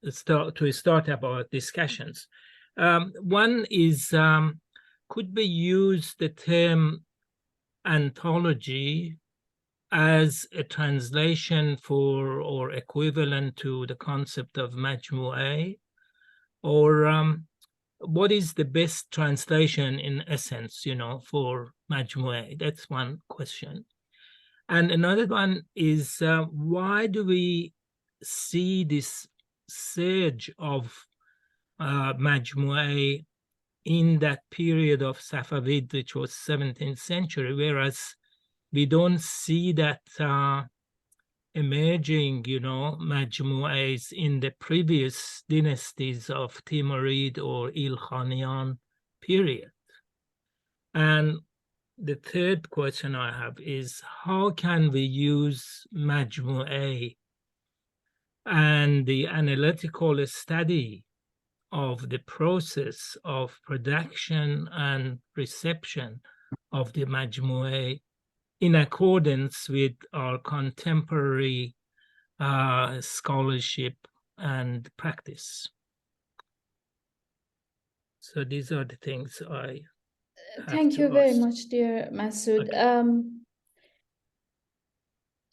start our discussions. One is, could we use the term anthology as a translation for or equivalent to the concept of majmu'a? Or what is the best translation in essence, for majmu'a? That's one question. And another one is, why do we see this surge of majmu'a in that period of Safavid, which was 17th century, whereas we don't see that emerging, majmu'as in the previous dynasties of Timurid or Ilkhanian period. And the third question I have is, how can we use majmu'a and the analytical study of the process of production and reception of the majmu'a in accordance with our contemporary scholarship and practice? So these are the things I have Thank to you very ask. much, dear Masood. Okay.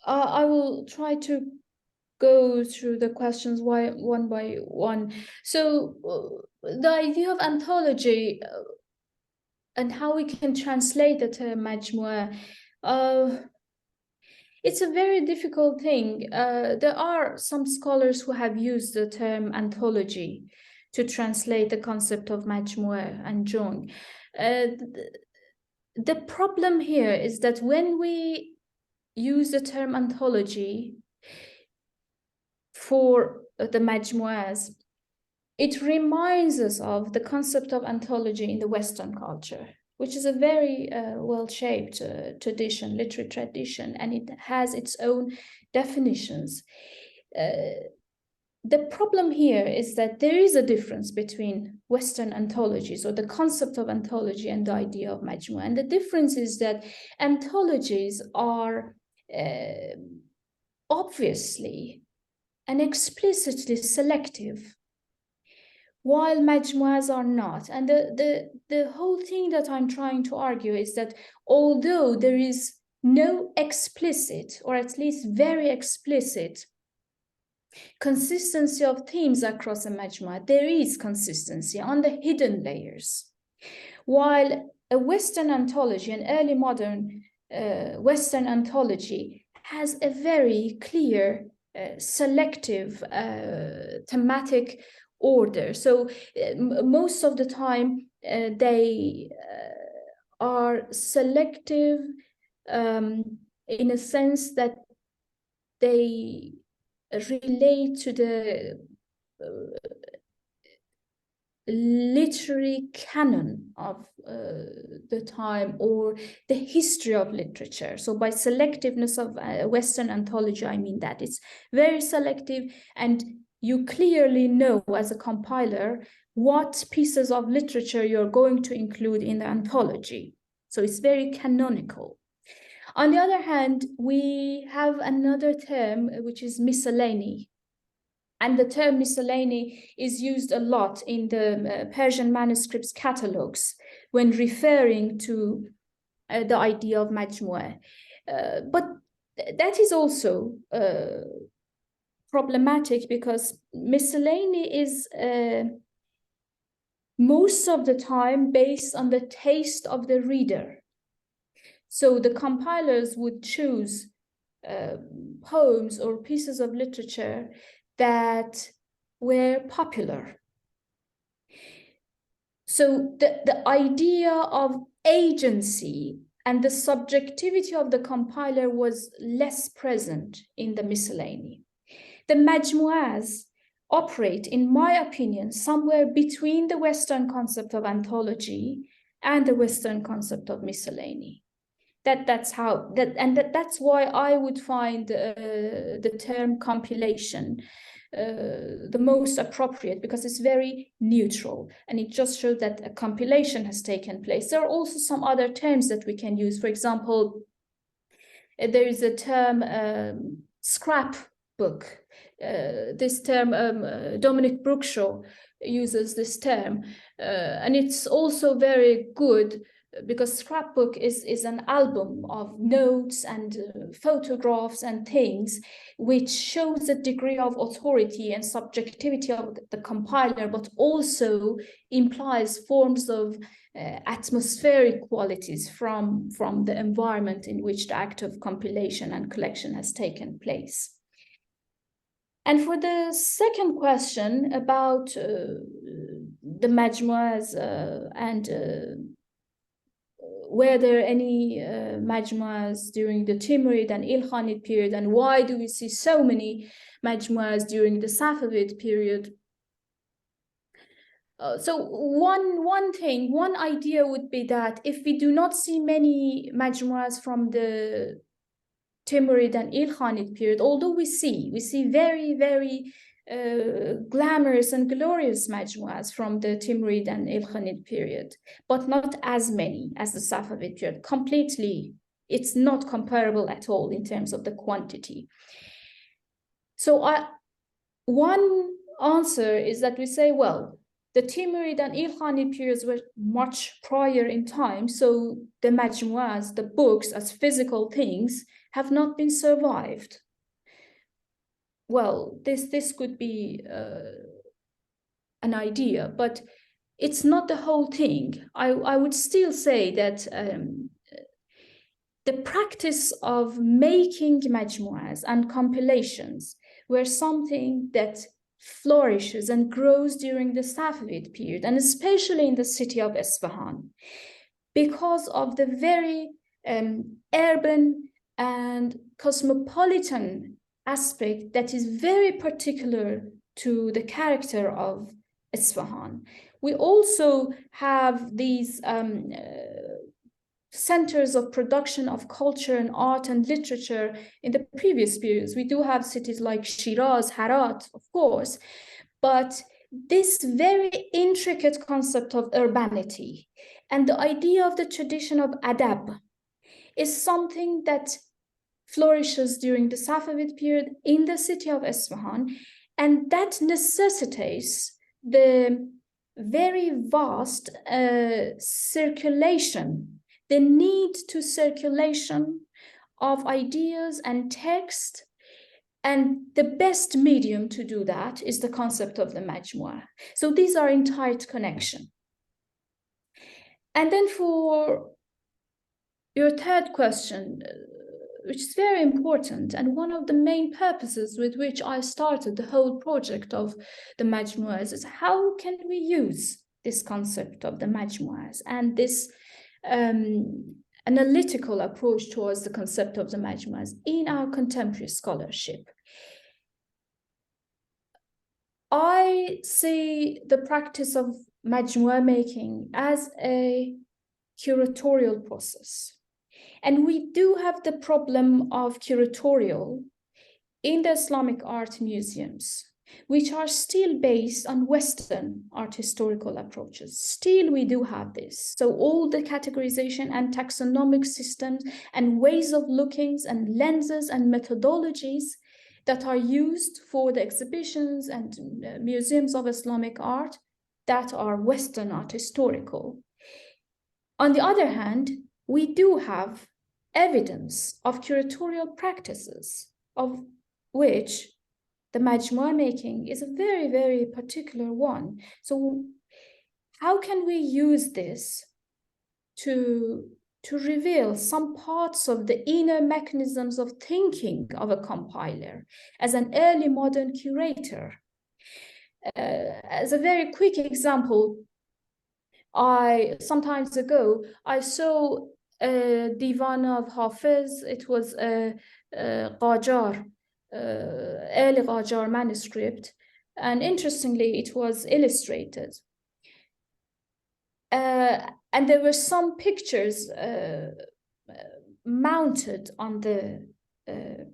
I will try to go through the questions one by one. So the idea of anthology and how we can translate the term majmu'a, it's a very difficult thing. There are some scholars who have used the term anthology to translate the concept of majmu'a and Jung. The problem here is that when we use the term anthology for the majmu'as, it reminds us of the concept of anthology in the Western culture, which is a very well-shaped tradition, literary tradition, and it has its own definitions. The problem here is that there is a difference between Western anthologies, or the concept of anthology, and the idea of majmu'. And the difference is that anthologies are obviously and explicitly selective, while majmu'as are not. And the whole thing that I'm trying to argue is that although there is no explicit, or at least very explicit, consistency of themes across a majmu'ah, there is consistency on the hidden layers. While a Western anthology, an early modern Western anthology, has a very clear, selective thematic order. So most of the time they are selective in a sense that they relate to the literary canon of the time, or the history of literature. So by selectiveness of Western anthology, I mean that it's very selective, and you clearly know as a compiler what pieces of literature you're going to include in the anthology. So it's very canonical. On the other hand, we have another term, which is miscellany. And the term miscellany is used a lot in the Persian manuscripts catalogs when referring to the idea of majmu'ah. But that is also problematic, because miscellany is most of the time based on the taste of the reader. So the compilers would choose poems or pieces of literature that were popular. So the idea of agency and the subjectivity of the compiler was less present in the miscellany. The majmu'as operate, in my opinion, somewhere between the Western concept of anthology and the Western concept of miscellany. That's why I would find the term compilation the most appropriate, because it's very neutral and it just shows that a compilation has taken place. There are also some other terms that we can use. For example, there is a term scrapbook. This term Dominic Brookshaw uses this term. And it's also very good because scrapbook is an album of notes and photographs and things which shows a degree of authority and subjectivity of the compiler, but also implies forms of atmospheric qualities from the environment in which the act of compilation and collection has taken place. And for the second question about the majmuas and were there any majmuas during the Timurid and Ilkhanid period, and why do we see so many majmuas during the Safavid period? So one idea would be that if we do not see many majmuas from the Timurid and Ilkhanid period, although we see very, very glamorous and glorious majmuas from the Timurid and Ilkhanid period, but not as many as the Safavid period. Completely, it's not comparable at all in terms of the quantity. So one answer is that we say, well, the Timurid and Ilkhanid periods were much prior in time, so the majmuas, the books as physical things, have not been survived. Well, this could be an idea, but it's not the whole thing. I would still say that the practice of making majmuas and compilations were something that flourishes and grows during the Safavid period, and especially in the city of Isfahan, because of the very urban and cosmopolitan aspect that is very particular to the character of Isfahan. We also have these centers of production of culture and art and literature in the previous periods. We do have cities like Shiraz, Herat, of course, but this very intricate concept of urbanity and the idea of the tradition of adab is something that flourishes during the Safavid period in the city of Isfahan, and that necessitates the very vast circulation, the need to circulation of ideas and text, and the best medium to do that is the concept of the majmua. So these are in tight connection. And then for your third question, which is very important, and one of the main purposes with which I started the whole project of the majmuas is how can we use this concept of the majmuas and this analytical approach towards the concept of the majmuas in our contemporary scholarship. I see the practice of majmua making as a curatorial process. And we do have the problem of curatorial in the Islamic art museums, which are still based on Western art historical approaches. Still, we do have this. So all the categorization and taxonomic systems and ways of looking and lenses and methodologies that are used for the exhibitions and museums of Islamic art that are Western art historical. On the other hand, we do have evidence of curatorial practices, of which the majmua making is a very, very particular one. So how can we use this to reveal some parts of the inner mechanisms of thinking of a compiler as an early modern curator? As a very quick example, some time ago, I saw a divan of Hafiz. It was a Qajar, early Qajar manuscript, and interestingly, it was illustrated. And there were some pictures mounted on the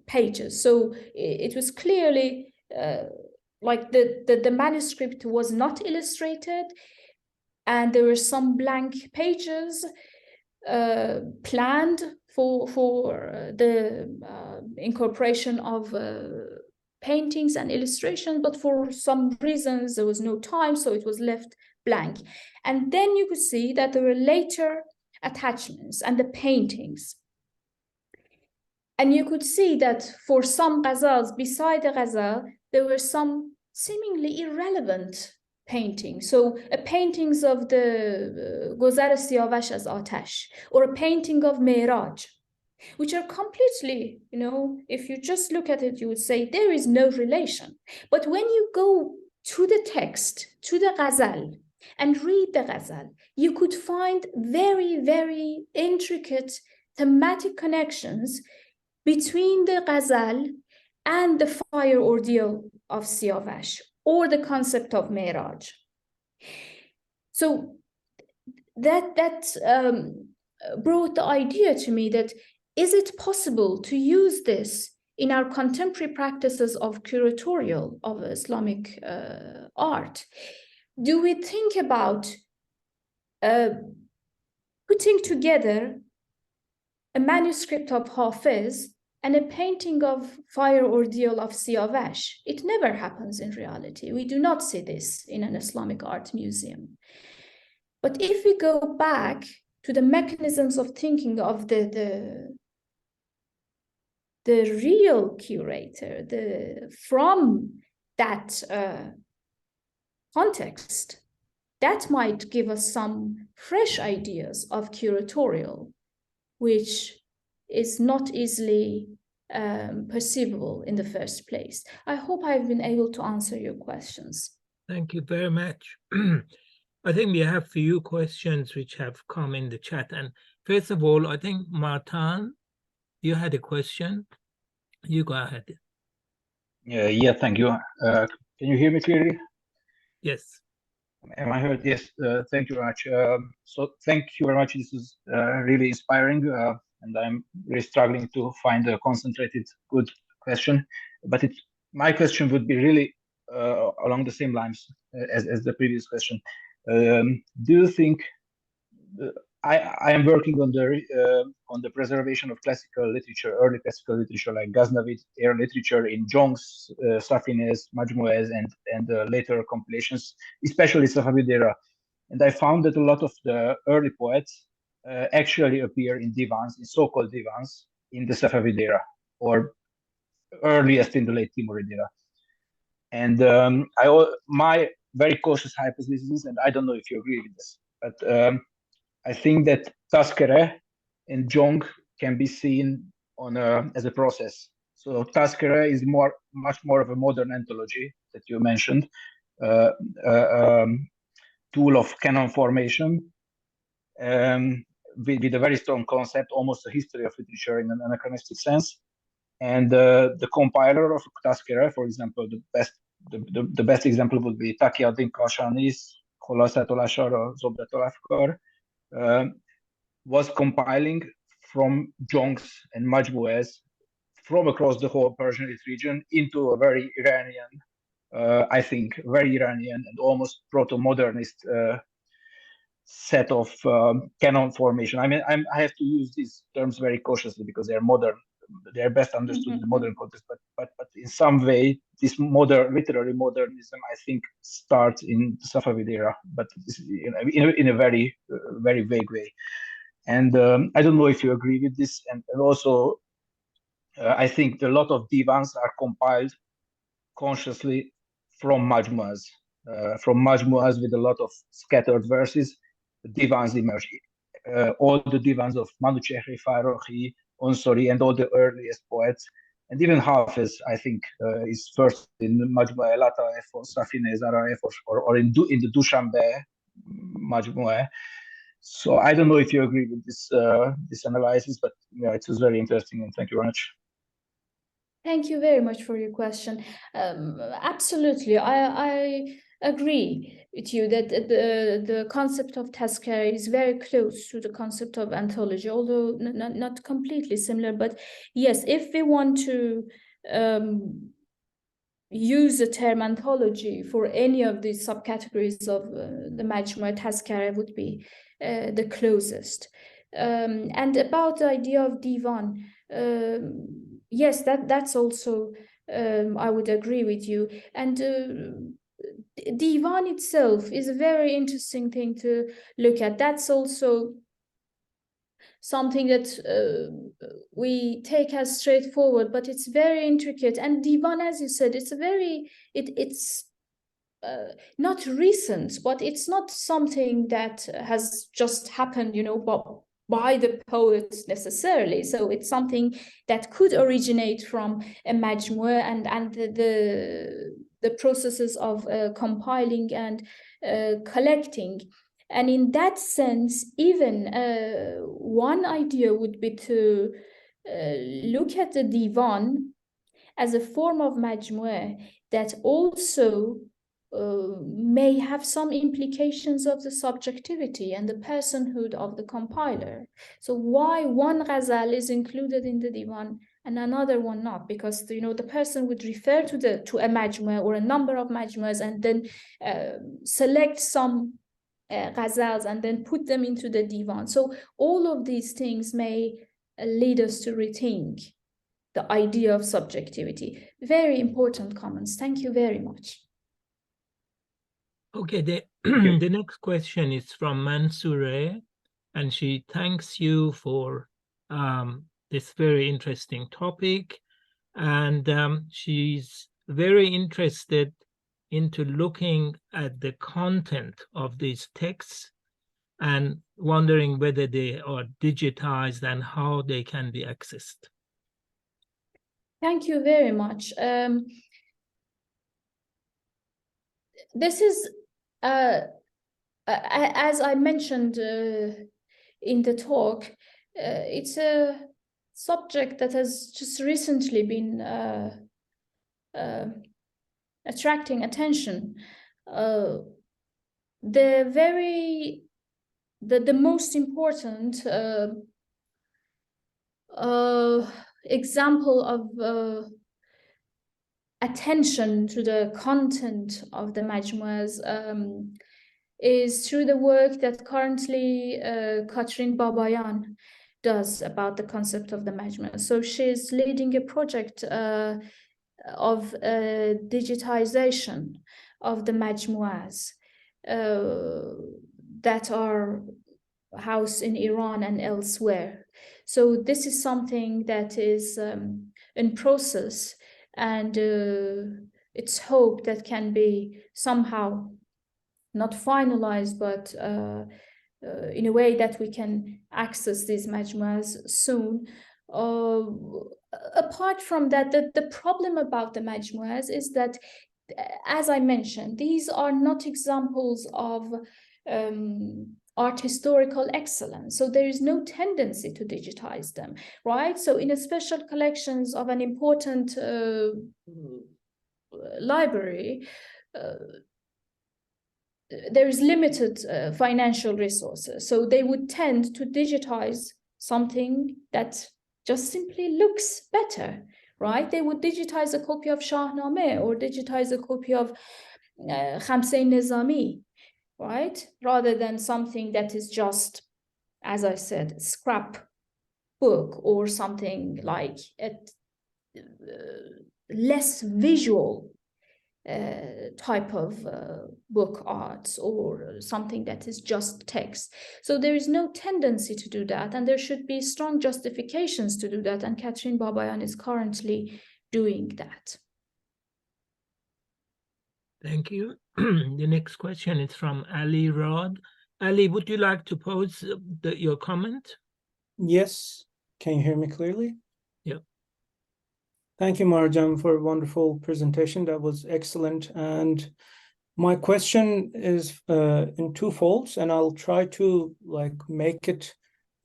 pages. So it was clearly like the manuscript was not illustrated, and there were some blank pages planned for the incorporation of paintings and illustrations, but for some reasons there was no time, so it was left blank. And then you could see that there were later attachments and the paintings. And you could see that for some ghazals, beside the ghazal, there were some seemingly irrelevant paintings. So paintings of the Gozar Siyavesh az Atash, or a painting of Mehraj, which are completely, you know, if you just look at it, you would say there is no relation. But when you go to the text, to the ghazal, and read the ghazal, you could find very, very intricate thematic connections between the ghazal and the fire ordeal of Siyavesh, or the concept of Mehraj. So that brought the idea to me that, is it possible to use this in our contemporary practices of curatorial of Islamic art? Do we think about putting together a manuscript of Hafiz and a painting of fire ordeal of Siyavesh? It never happens in reality. We do not see this in an Islamic art museum. But if we go back to the mechanisms of thinking of the real curator, from that context, that might give us some fresh ideas of curatorial, which is not easily perceivable in the first place. I hope I've been able to answer your questions. Thank you very much. I think we have few questions which have come in the chat. And first of all, I think Martin, you had a question. You go ahead. Yeah, thank you. Can you hear me clearly? Yes. Am I heard? Yes, thank you very much. So thank you very much. This is really inspiring, and I'm really struggling to find a concentrated, good question. But my question would be really along the same lines as the previous question. Do you think I am working on the preservation of classical literature, early classical literature like Ghaznavid era literature in Jung's Safavid Majmu and later compilations, especially Safavid era. And I found that a lot of the early poets actually appear in divans, in so-called divans, in the Safavid era, or earliest in the late Timurid era. And my very cautious hypothesis, and I don't know if you agree with this, but I think that Taskere and Jung can be seen as a process. So Taskere is much more of a modern anthology that you mentioned, tool of canon formation, with a very strong concept, almost a history of literature in an anachronistic sense. And the compiler of Taskere, for example, the best example would be Taqiyuddin Kashani's Kholasat al-Ashar or Zobdat al-Afkar, was compiling from Jung's and Majmu'ah's from across the whole Persian region into a very Iranian, I think, very Iranian and almost proto-modernist set of canon formation. I mean, I have to use these terms very cautiously because they're modern. They're best understood in the modern context, but in some way, this literary modernism, I think, starts in the Safavid era, but in a very, very vague way. And I don't know if you agree with this. And also, I think a lot of divans are compiled consciously from majmu'ahs with a lot of scattered verses. The divans emerge. All the divans of Manuchehri, Farokhi, Onsori, and all the earliest poets, and even Hafiz, I think, is first in Majmu'ah al-Lataif or Safine Zaraif or in the Dushanbe Majmu'ah. So I don't know if you agree with this analysis, but yeah, it was very interesting, and thank you very much. Thank you very much for your question. Absolutely, I agree with you that the concept of Taskere is very close to the concept of anthology, although not completely similar. But yes, if we want to use the term anthology for any of these subcategories of the Majmu', Taskere would be the closest. And about the idea of divan, yes, that's also I would agree with you. And divan itself is a very interesting thing to look at. That's also something that we take as straightforward, but it's very intricate. And divan, as you said, it's a very, it's not recent, but it's not something that has just happened, you know, by the poets necessarily. So it's something that could originate from a majmu and the processes of compiling and collecting. And in that sense, even one idea would be to look at the divan as a form of majmu that also may have some implications of the subjectivity and the personhood of the compiler. So why one ghazal is included in the divan and another one not? Because, you know, the person would refer to a majmu or a number of majmus and then select some ghazals and then put them into the divan. So all of these things may lead us to rethink the idea of subjectivity. Very important comments. Thank you very much. Okay, the next question is from Mansoure, and she thanks you for this very interesting topic. And she's very interested into looking at the content of these texts and wondering whether they are digitized and how they can be accessed. Thank you very much. This is, as I mentioned in the talk, it's a subject that has just recently been attracting attention. The most important example of attention to the content of the majmuas is through the work that currently Katrin Babayan does about the concept of the majmu. So she's leading a project of digitization of the majmuas that are housed in Iran and elsewhere. So this is something that is in process, and it's hoped that can be somehow not finalized, but in a way that we can access these majmuas soon. Apart from that, the problem about the majmuas is that, as I mentioned, these are not examples of art historical excellence. So there is no tendency to digitize them, right? So in a special collections of an important library, there is limited financial resources. So they would tend to digitize something that just simply looks better, right? They would digitize a copy of Shahr-a or digitize a copy of Khamsain Nizami, right? Rather than something that is just, as I said, scrap book or something like a less visual type of book arts, or something that is just text. So there is no tendency to do that, and there should be strong justifications to do that, and Katrin Babayan is currently doing that. Thank you. The next question is from Ali Rod. Ali, would you like to pose your comment? Yes. Can you hear me clearly? Yeah. Thank you, Marjam, for a wonderful presentation. That was excellent. And my question is in two folds, and I'll try to make it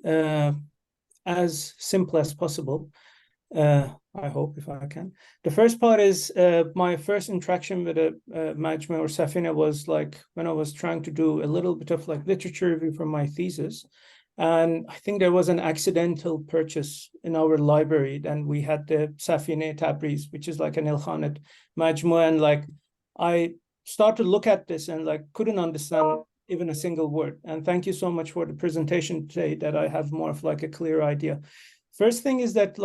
as simple as possible. I hope, if I can. The first part is my first interaction with a majmu or safina was when I was trying to do a little bit of literature review for my thesis. And I think there was an accidental purchase in our library, and we had the Safine Tabriz, which is like an Ilkhanet Majmu, and I started to look at this and couldn't understand even a single word. And thank you so much for the presentation today, that I have more of a clear idea. First thing is that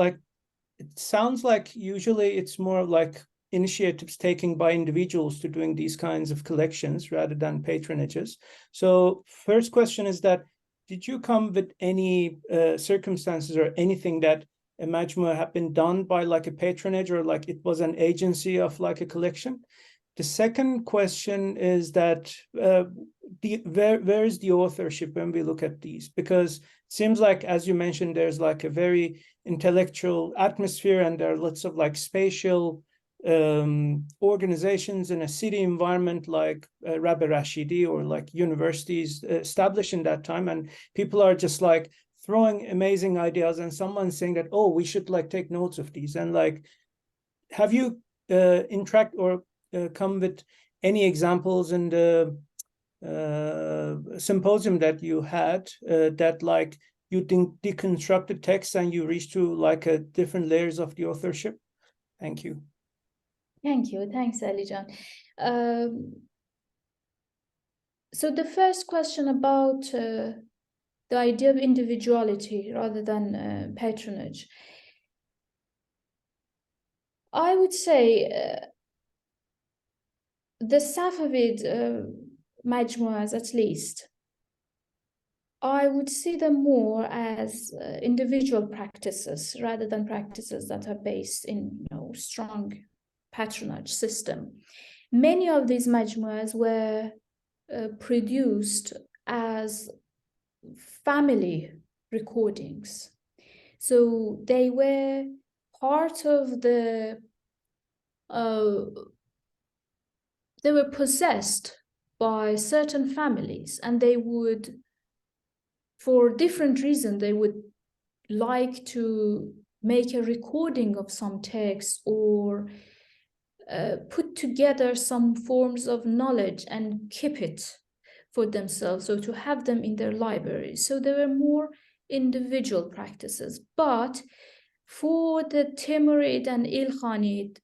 it sounds like usually it's more like initiatives taken by individuals to doing these kinds of collections rather than patronages. So first question is that, did you come with any circumstances or anything that a majmu had been done by like a patronage, or like it was an agency of like a collection? The second question is that where is the authorship when we look at these? Because it seems like, as you mentioned, there's like a very intellectual atmosphere, and there are lots of like spatial organizations in a city environment like Rabbi Rashidi or like universities established in that time, and people are just like throwing amazing ideas, and someone's saying that, oh, we should like take notes of these. And like, have you interact or come with any examples in the symposium that you had that like you deconstructed text and you reached to like a different layers of the authorship? Thank you. Thank you. Thanks, Alijan. So the first question about the idea of individuality rather than patronage. I would say the Safavid Majmu'as, at least, I would see them more as individual practices rather than practices that are based in, strong patronage system. Many of these majmu'as were produced as family recordings. So they were part of the, they were possessed by certain families, and they would, for different reasons, they would like to make a recording of some text or put together some forms of knowledge and keep it for themselves, so to have them in their libraries. So there were more individual practices. But for the Timurid and Ilkhanid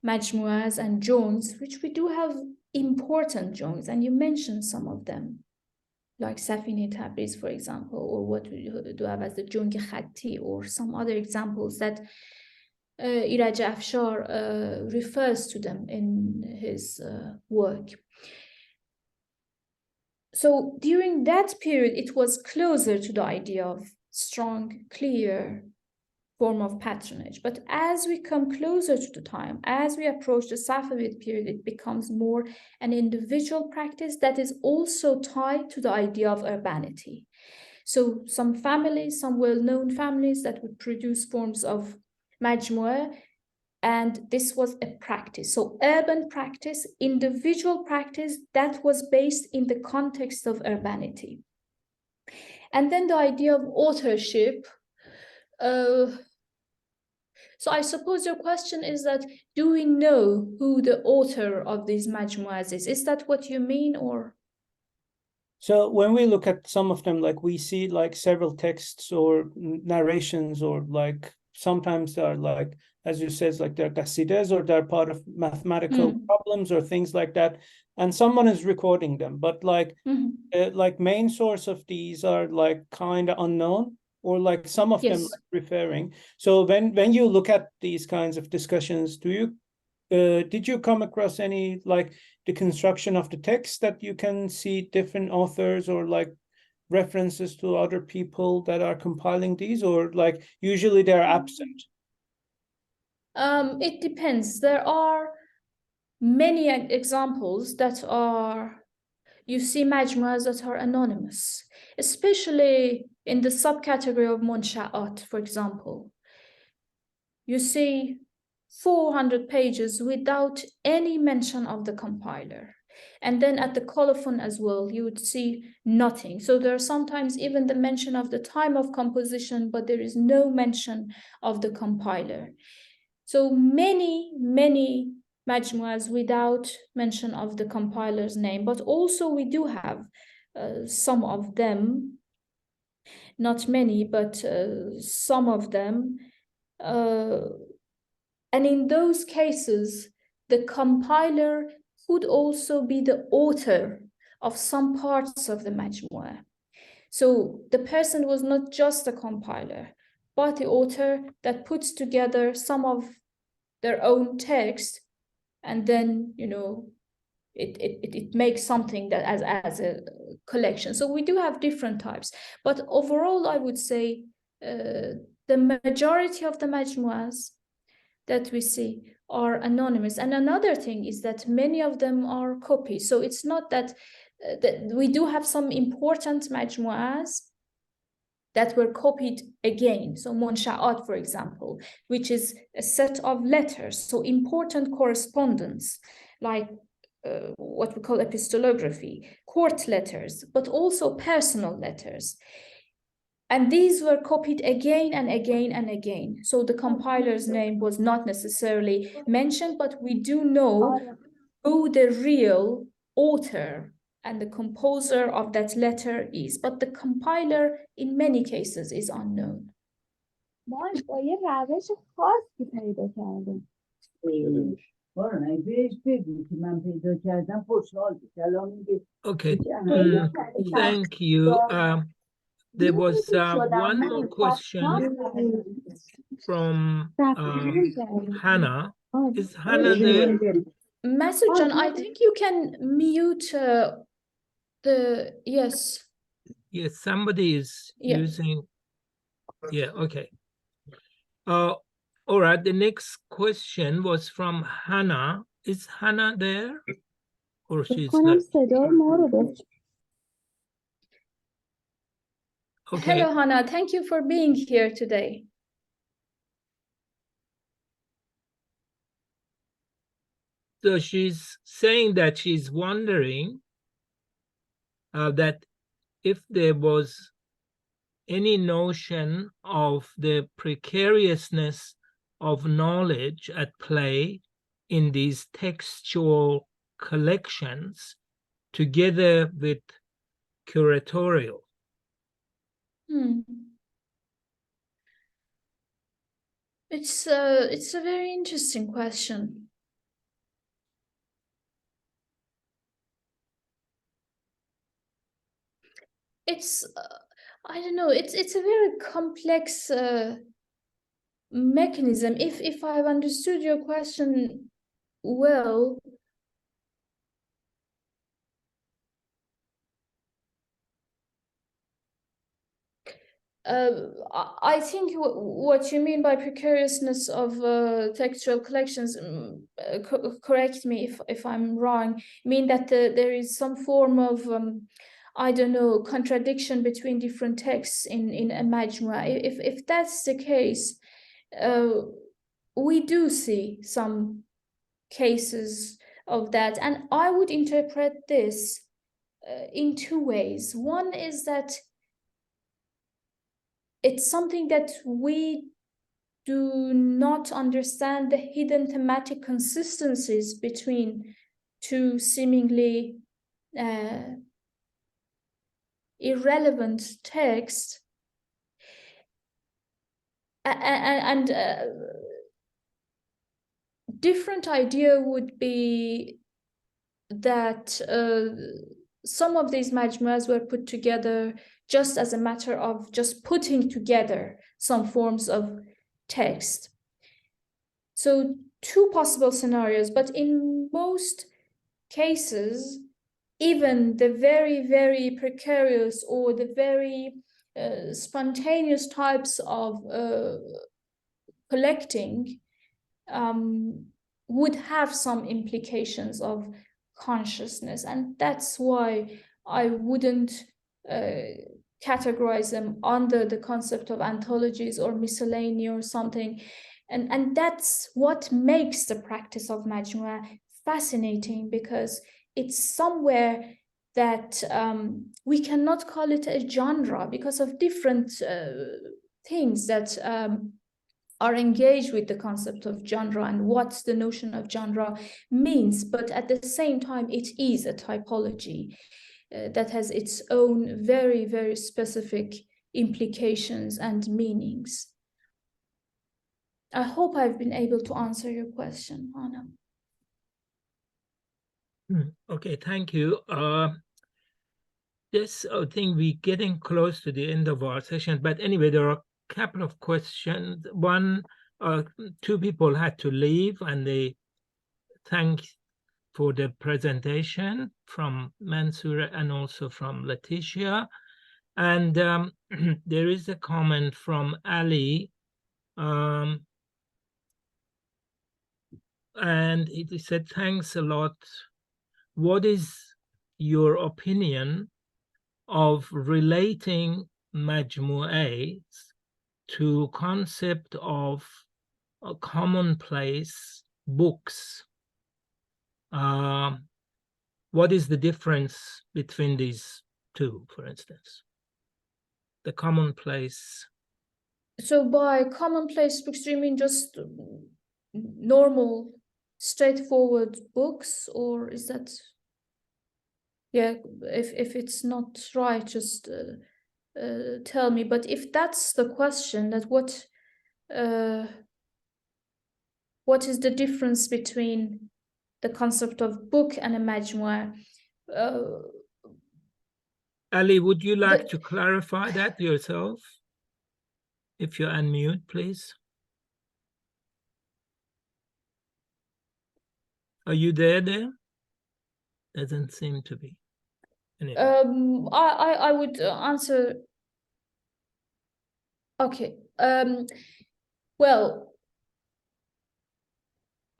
Majmu'as and Jungs, which we do have important Jungs, and you mentioned some of them, like Safini Tabriz, for example, or what we do have as the Jung Khatti, or some other examples that Iraj Afshar refers to them in his work. So during that period, it was closer to the idea of strong, clear form of patronage. But as we come closer to the time, as we approach the Safavid period, it becomes more an individual practice that is also tied to the idea of urbanity. So some families, some well-known families that would produce forms of majmu'ah, and this was a practice. So urban practice, individual practice that was based in the context of urbanity. And then the idea of authorship. So I suppose your question is that, do we know who the author of these majmu'ahs is? Is that what you mean, or? So when we look at some of them, like we see like several texts or narrations, or like sometimes they are like, as you said, like they're qasidas, or they're part of mathematical problems or things like that, and someone is recording them. But like, like main source of these are like kind of unknown, or like some of them like referring. So when you look at these kinds of discussions, do you did you come across any like the construction of the text that you can see different authors or like references to other people that are compiling these, or like usually they're absent? It depends. There are many examples that are, you see majmu'ahs that are anonymous, especially in the subcategory of munsha'at, for example. You see 400 pages without any mention of the compiler. And then at the colophon as well, you would see nothing. So there are sometimes even the mention of the time of composition, but there is no mention of the compiler. So many majmu'ahs without mention of the compiler's name, but also we do have some of them, not many, but some of them. And in those cases, the compiler could also be the author of some parts of the majmu'ah. So the person was not just a compiler, by the author that puts together some of their own text, and then, you know, it makes something that as a collection. So we do have different types, but overall I would say the majority of the majmuas that we see are anonymous. And another thing is that many of them are copies. So it's not that, that we do have some important majmuas that were copied again. So Munsha'at, for example, which is a set of letters, so important correspondence, like what we call epistolography, court letters, but also personal letters. And these were copied again and again and again. So the compiler's name was not necessarily mentioned, but we do know who the real author and the composer of that letter is. But the compiler, in many cases, is unknown. Okay, thank you. There was one more question from Hannah. Is Hannah there? John, I think you can mute yes. Yes, somebody is using. Yeah, okay. All right, the next question was from Hannah. Is Hannah there? Or she's left? Okay. Hello, Hannah. Thank you for being here today. So she's saying that she's wondering that if there was any notion of the precariousness of knowledge at play in these textual collections together with curatorial. It's a very interesting question. It's I don't know. It's a very complex mechanism. If I've understood your question well, I think what you mean by precariousness of textual collections, correct me if I'm wrong, mean that there is some form of I don't know, contradiction between different texts in a majmua. If that's the case, we do see some cases of that, and I would interpret this in two ways. One is that it's something that we do not understand the hidden thematic consistencies between two seemingly irrelevant texts, and different idea would be that some of these majmuas were put together just as a matter of just putting together some forms of text. So two possible scenarios, but in most cases, even the very, very precarious or the very spontaneous types of collecting would have some implications of consciousness, and that's why I wouldn't categorize them under the concept of anthologies or miscellany or something, and that's what makes the practice of majmua fascinating, because it's somewhere that we cannot call it a genre because of different things that are engaged with the concept of genre and what the notion of genre means, but at the same time it is a typology that has its own very, very specific implications and meanings. I hope I've been able to answer your question, Anna. Okay, thank you. Yes, I think we're getting close to the end of our session, but anyway, there are a couple of questions. One, two people had to leave, and they thanked for the presentation from Mansour and also from Letitia. And there is a comment from Ali, and he said, thanks a lot. What is your opinion of relating majmu'ahs to concept of commonplace books? What is the difference between these two, for instance? The commonplace. So by commonplace books, do you mean just normal, straightforward books, or is that? Yeah, if it's not right, just tell me. But if that's the question, that what is the difference between the concept of book and a majmu'ah? Ali, would you like to clarify that yourself? If you unmute, please. Are you there? Doesn't seem to be. Anyway. I would answer. Okay. Well,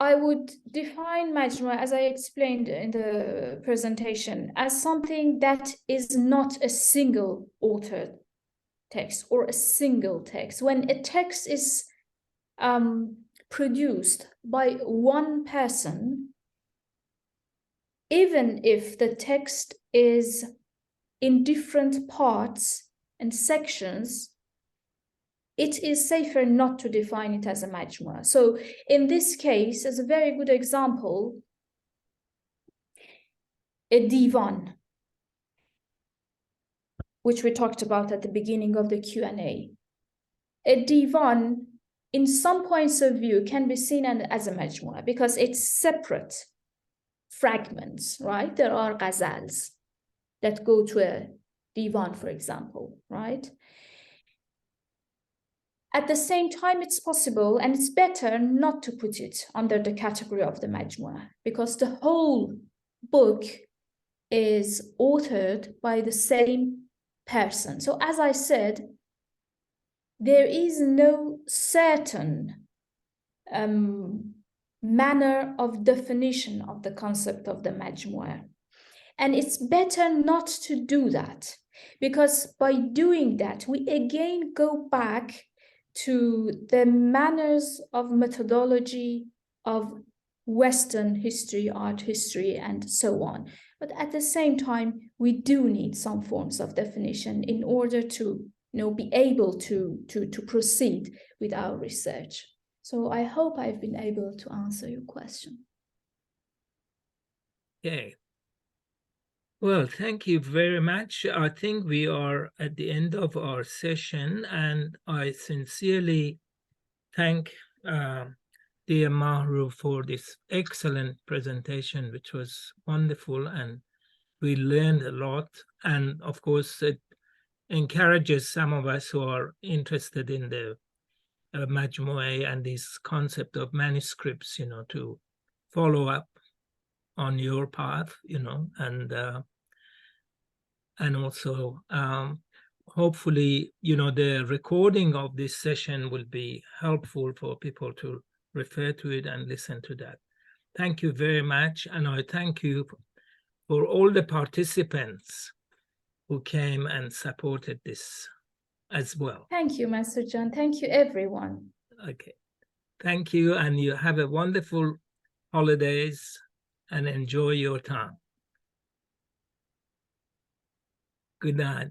I would define majmu'ah, as I explained in the presentation, as something that is not a single authored text or a single text. When a text is produced by one person, even if the text is in different parts and sections, it is safer not to define it as a majmu'ah. So in this case, as a very good example, a divan, which we talked about at the beginning of the Q&A. A divan, in some points of view, can be seen as a majmu'ah because it's separate fragments, right? There are ghazals that go to a divan, for example, right? At the same time, it's possible, and it's better not to put it under the category of the majmu'ah, because the whole book is authored by the same person. So as I said, there is no certain manner of definition of the concept of the majmu'ah. And it's better not to do that, because by doing that, we again go back to the manners of methodology of Western history, art history, and so on. But at the same time, we do need some forms of definition in order to be able to proceed with our research. So I hope I've been able to answer your question. Okay. Well, thank you very much. I think we are at the end of our session, and I sincerely thank dear Mahroo for this excellent presentation, which was wonderful, and we learned a lot. And of course, it encourages some of us who are interested in the majmu'ah and this concept of manuscripts, to follow up on your path, and also hopefully, the recording of this session will be helpful for people to refer to it and listen to that. Thank you very much. And I thank you for all the participants who came and supported this as well. Thank you, Master John. Thank you, everyone. Okay. Thank you. And you have a wonderful holidays and enjoy your time. Good night.